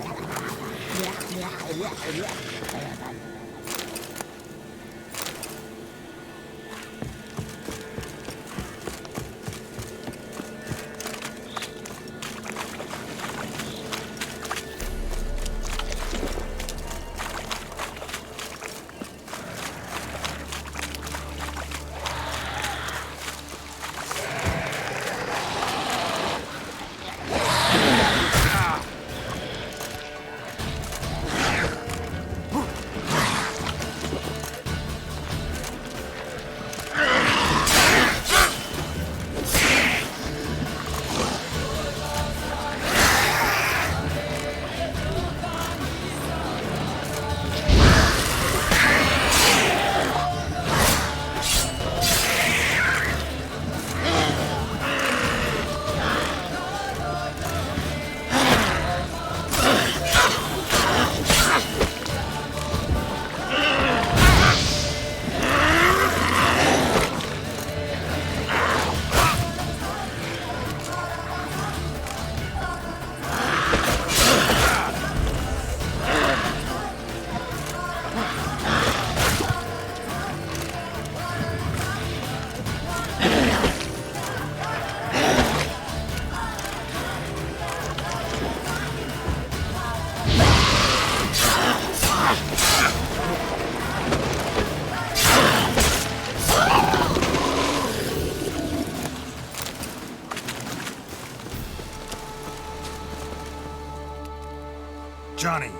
Johnny!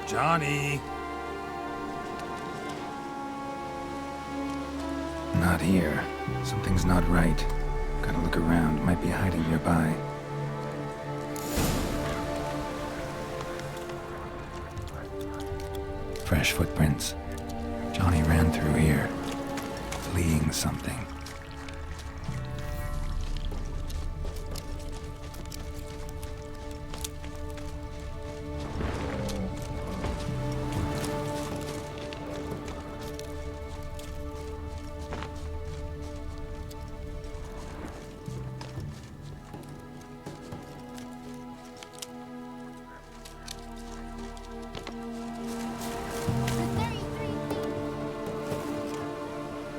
Johnny! Not here. Something's not right. Gotta look around. Might be hiding nearby. Fresh footprints. Johnny ran through here, fleeing something.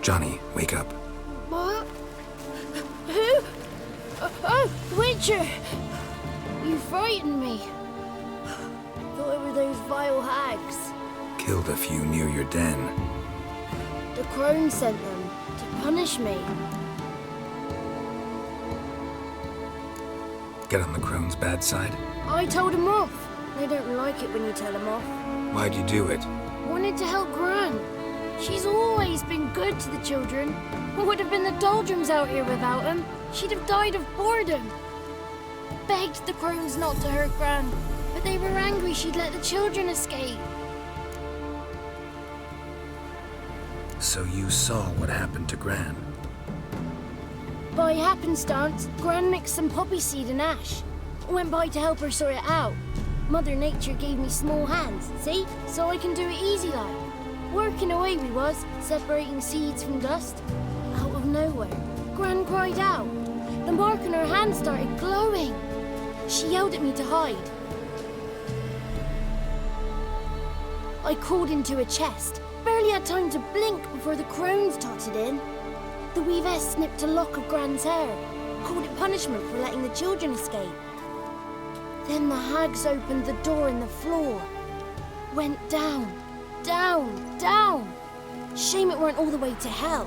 Johnny, wake up. What? Who? Oh, Witcher! You frightened me. Thought it were those vile hags. Killed a few near your den. The crone sent them to punish me. Get on the crone's bad side? I told them off. They don't like it when you tell them off. Why'd you do it? Wanted to help Gran. She's always been good to the children. What would have been the doldrums out here without him? She'd have died of boredom. Begged the crones not to hurt Gran, but they were angry she'd let the children escape. So you saw what happened to Gran? By happenstance, Gran mixed some poppy seed and ash. Went by to help her sort it out. Mother Nature gave me small hands, see? So I can do it easy like. Working away we was, separating seeds from dust. Out of nowhere, Gran cried out. The mark on her hand started glowing. She yelled at me to hide. I crawled into a chest. Barely had time to blink before the crones totted in. The weavess snipped a lock of Gran's hair, called it punishment for letting the children escape. Then the hags opened the door in the floor. Went down, down, down. Shame it weren't all the way to hell.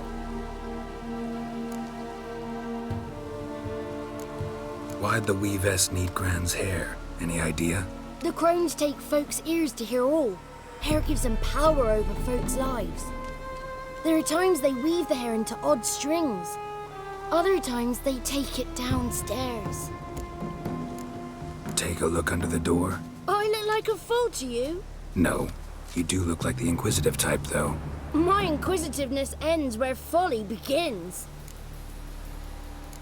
Why'd the weavess need Gran's hair? Any idea? The crones take folks' ears to hear all. Hair gives them power over folks' lives. There are times they weave the hair into odd strings. Other times they take it downstairs. Take a look under the door? I look like a fool to you? No. You do look like the inquisitive type, though. My inquisitiveness ends where folly begins.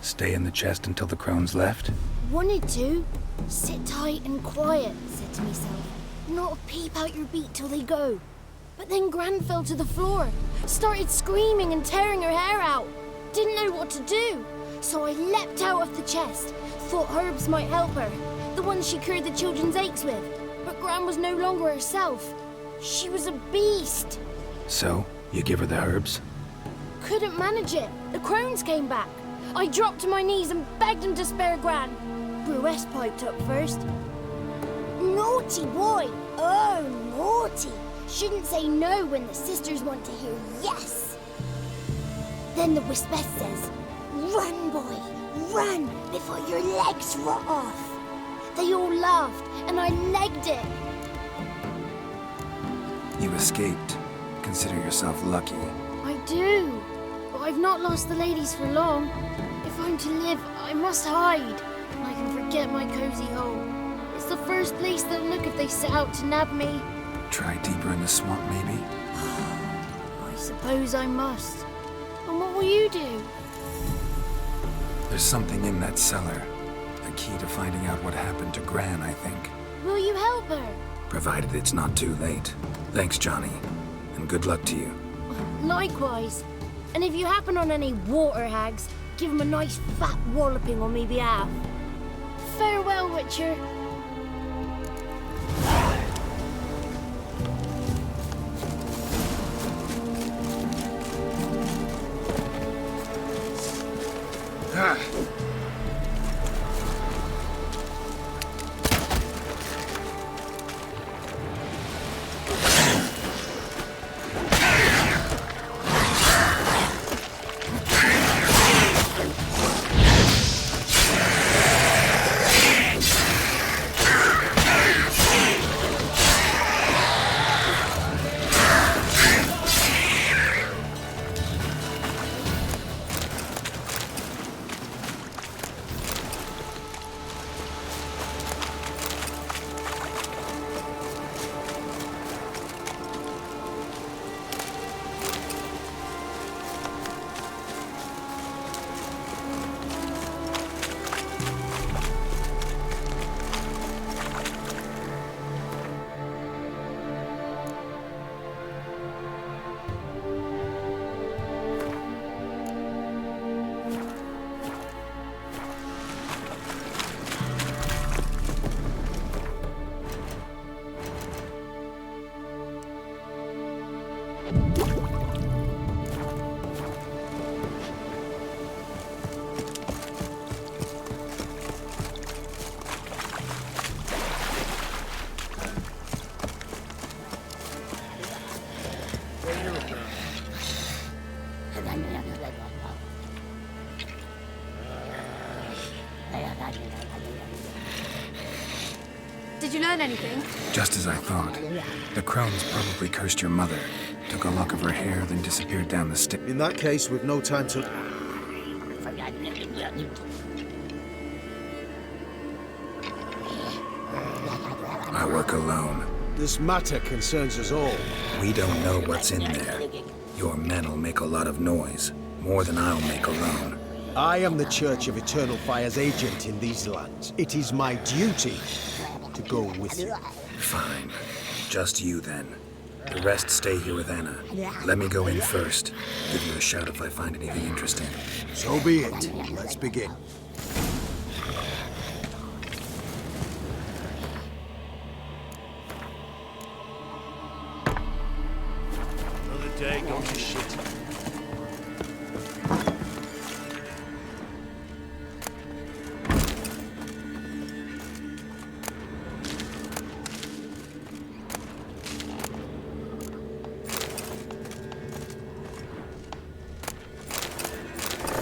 Stay in the chest until the crones left? Wanted to. Sit tight and quiet, said to myself. Not peep out your beat till they go. But then Gran fell to the floor, started screaming and tearing her hair out. Didn't know what to do. So I leapt out of the chest. Thought herbs might help her, the ones she cured the children's aches with. But Gran was no longer herself. She was a beast. So, you give her the herbs? Couldn't manage it. The crones came back. I dropped to my knees and begged them to spare Gran. Bruess piped up first. Naughty boy! Oh, naughty! Shouldn't say no when the sisters want to hear yes. Then the Wispess says, run, boy, run before your legs rot off. They all laughed and I legged it. You escaped. Consider yourself lucky. I do. But I've not lost the ladies for long. If I'm to live, I must hide. And I can forget my cozy hole. It's the first place they'll look if they set out to nab me. Try deeper in the swamp, maybe? I suppose I must. And what will you do? There's something in that cellar. The key to finding out what happened to Gran, I think. Will you help her? Provided it's not too late. Thanks, Johnny. And good luck to you. Likewise. And if you happen on any water hags, give them a nice fat walloping on me behalf. Farewell, Witcher. Did you learn anything? Just as I thought. The crones probably cursed your mother, took a lock of her hair, then disappeared down the stick. In that case, we've no time to... I work alone. This matter concerns us all. We don't know what's in there. Your men'll make a lot of noise, more than I'll make alone. I am the Church of Eternal Fire's agent in these lands. It is my duty to go with you. Fine. Just you then. The rest stay here with Anna. Let me go in first. Give you a shout if I find anything interesting. So be it. Let's begin. Another day gone to shit.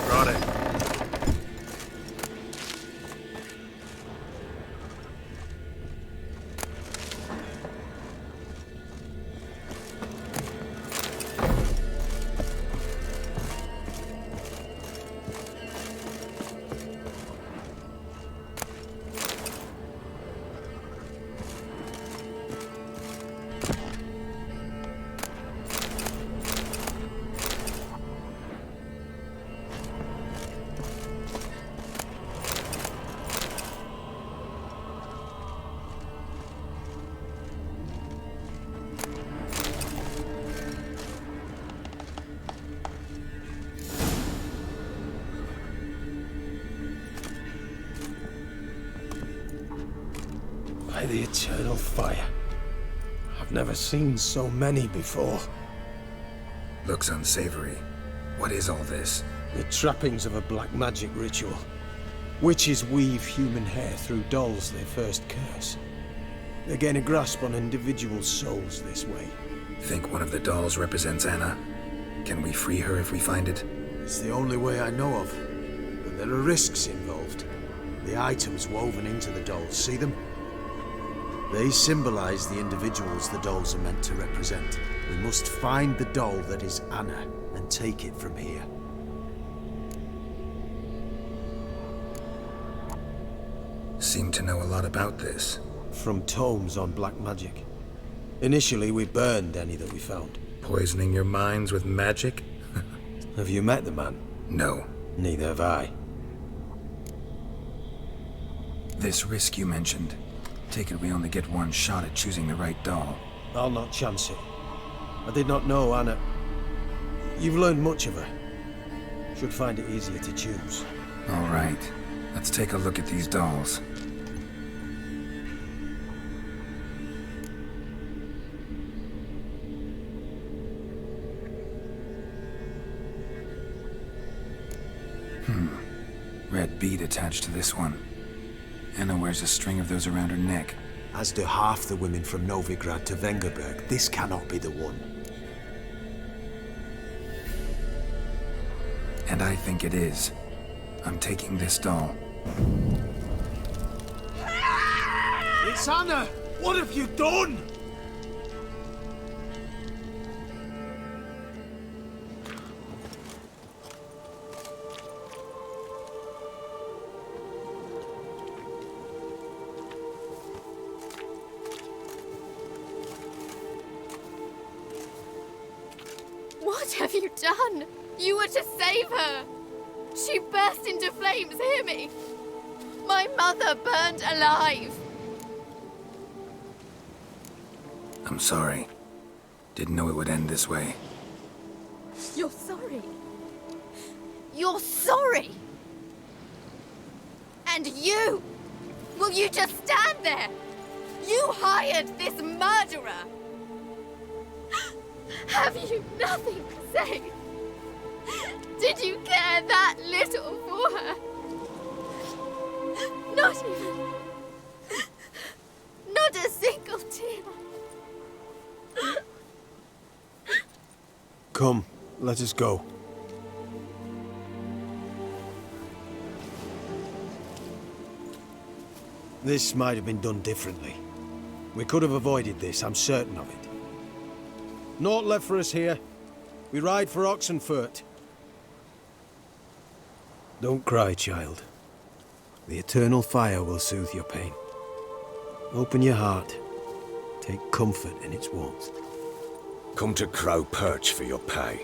Brought it. By the eternal fire. I've never seen so many before. Looks unsavory. What is all this? The trappings of a black magic ritual. Witches weave human hair through dolls they first curse. They gain a grasp on individual souls this way. Think one of the dolls represents Anna? Can we free her if we find it? It's the only way I know of. But there are risks involved. The items woven into the dolls, see them? They symbolize the individuals the dolls are meant to represent. We must find the doll that is Anna and take it from here. Seem to know a lot about this. From tomes on black magic. Initially, we burned any that we found. Poisoning your minds with magic? Have you met the man? No. Neither have I. This risk you mentioned. Take it we only get one shot at choosing the right doll. I'll not chance it. I did not know Anna. You've learned much of her. Should find it easier to choose. All right. Let's take a look at these dolls. Red bead attached to this one. Anna wears a string of those around her neck. As do half the women from Novigrad to Vengerberg. This cannot be the one. And I think it is. I'm taking this doll. It's Anna! What have you done? What have you done? You were to save her! She burst into flames, hear me! My mother burned alive! I'm sorry. Didn't know it would end this way. You're sorry? You're sorry? And you? Will you just stand there? You hired this murderer! Have you nothing to say? Did you care that little for her? Not even... Not a single tear. Come, let us go. This might have been done differently. We could have avoided this, I'm certain of it. Naught left for us here. We ride for Oxenfurt. Don't cry, child. The eternal fire will soothe your pain. Open your heart. Take comfort in its warmth. Come to Crow Perch for your pay.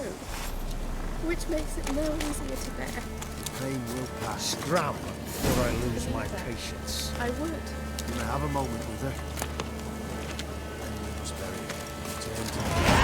true. Which makes it no easier to bear. Pain will pass. Drown before I lose my patience. I would. Can I have a moment with her? Then we must bury her. Turn to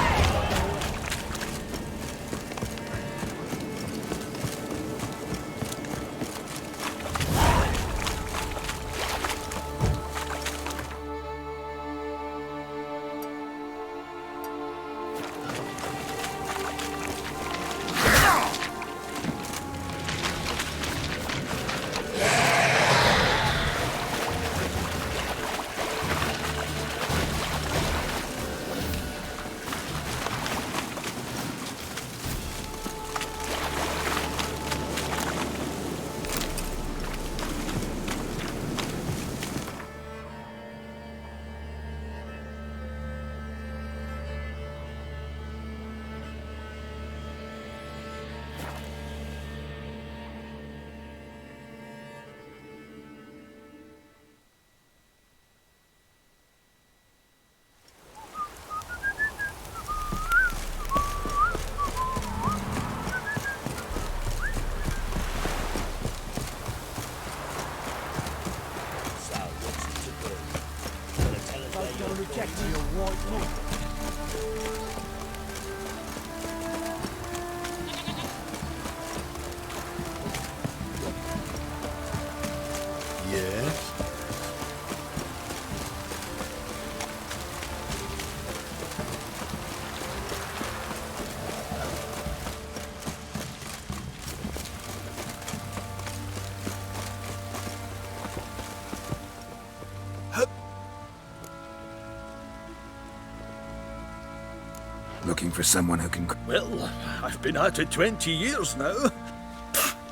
Looking for someone who can... Well, I've been at it 20 years now.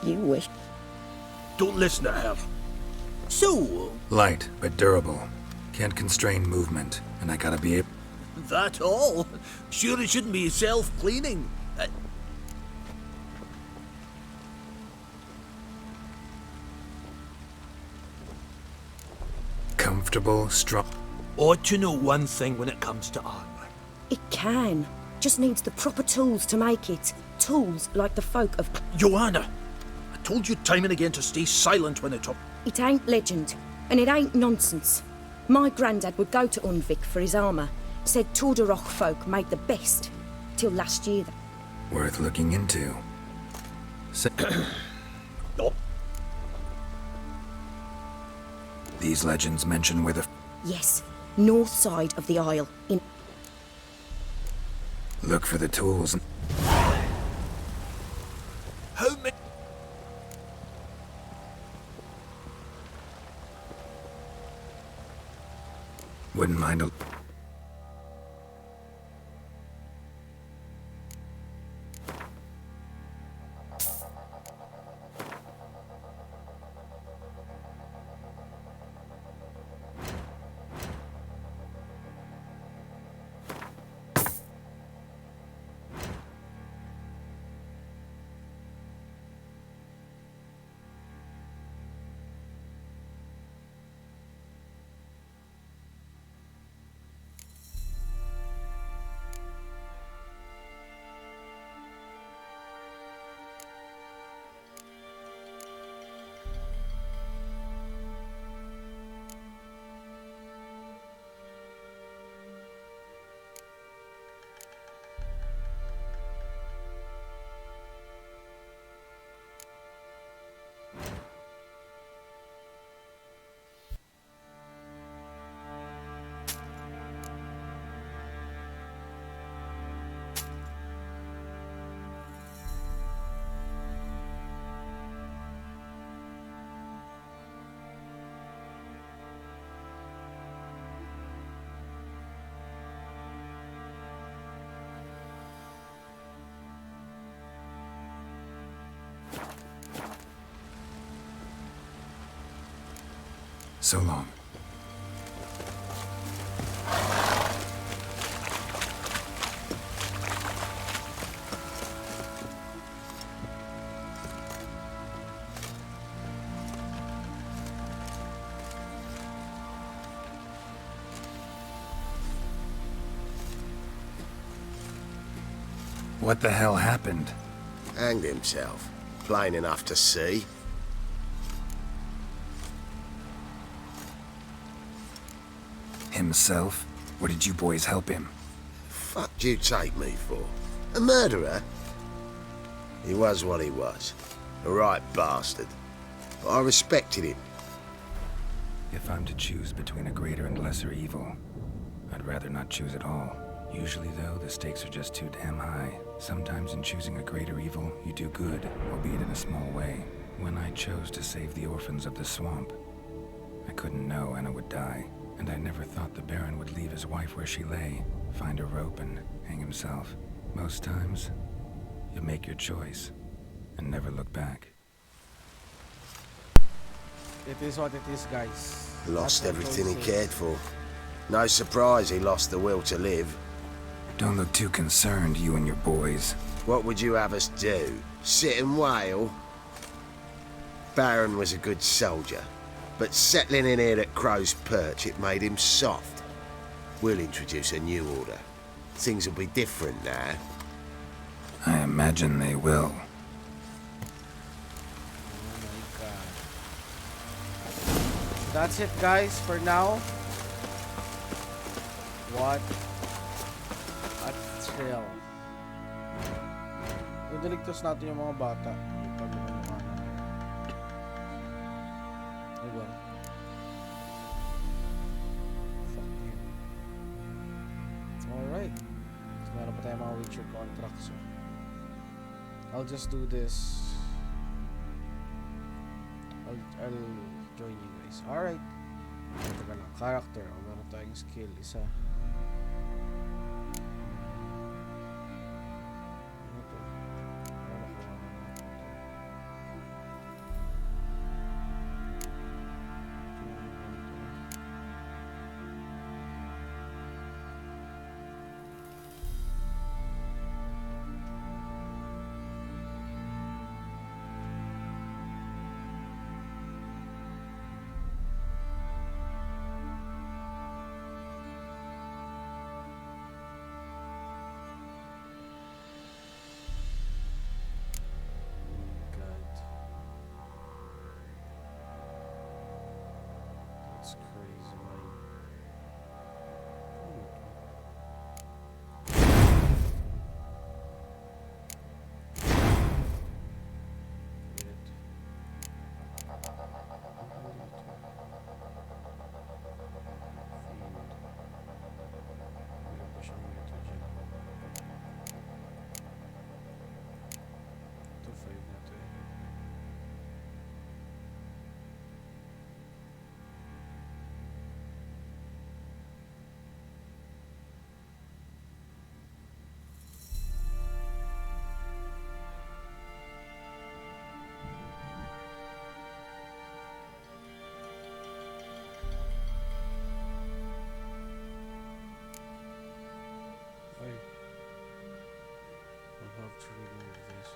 You wish. Don't listen to her. So... Light, but durable. Can't constrain movement, and I gotta be able... That all? Sure it shouldn't be self-cleaning. Comfortable, strong... Ought to know one thing when it comes to armor. It can. Just needs the proper tools to make it. Tools like the folk of... Joanna! I told you time and again to stay silent when I talk. It ain't legend, and it ain't nonsense. My granddad would go to Unvik for his armour. Said Tordarroch folk made the best. Till last year. Worth looking into. No. These legends mention where the... Yes, north side of the Isle, in... Look for the tools and... How many... Wouldn't mind a... So long. What the hell happened? Hanged himself. Plain enough to see. Himself? Or did you boys help him? Fuck do you take me for? A murderer? He was what he was. A right bastard. But I respected him. If I'm to choose between a greater and lesser evil, I'd rather not choose at all. Usually, though, the stakes are just too damn high. Sometimes in choosing a greater evil, you do good, albeit in a small way. When I chose to save the orphans of the swamp, I couldn't know Anna would die, and I never thought the Baron would leave his wife where she lay, find a rope and hang himself. Most times, you make your choice and never look back. It is what it is, guys. Lost That's what everything he Joel says. cared for. No surprise he lost the will to live. Don't look too concerned, you and your boys. What would you have us do? Sit and wail? Baron was a good soldier, but settling in here at Crow's Perch, it made him soft. We'll introduce a new order. Things will be different now. I imagine they will. That's it, guys, for now. What a thrill. Idiligtas natin yung mga bata. Diba? Fuck him. Alright. So, meron pa tayong mga Witcher contracts. So, I'll just do this. I'll join you guys. Alright. Teka lang. Character. O, meron tayong skill. Isa. Ano to? Ano ko? That's crazy, man. I'll have to remove this.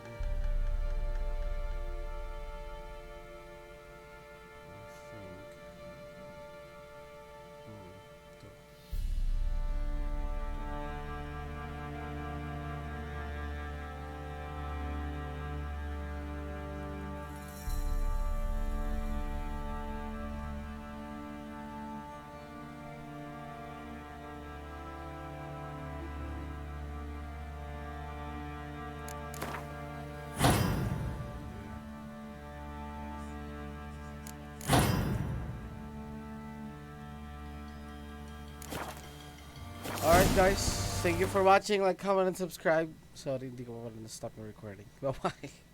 Alright guys, thank you for watching. Like, comment, and subscribe. Sorry, hindi ko pa pala na-stop yung recording. Bye-bye.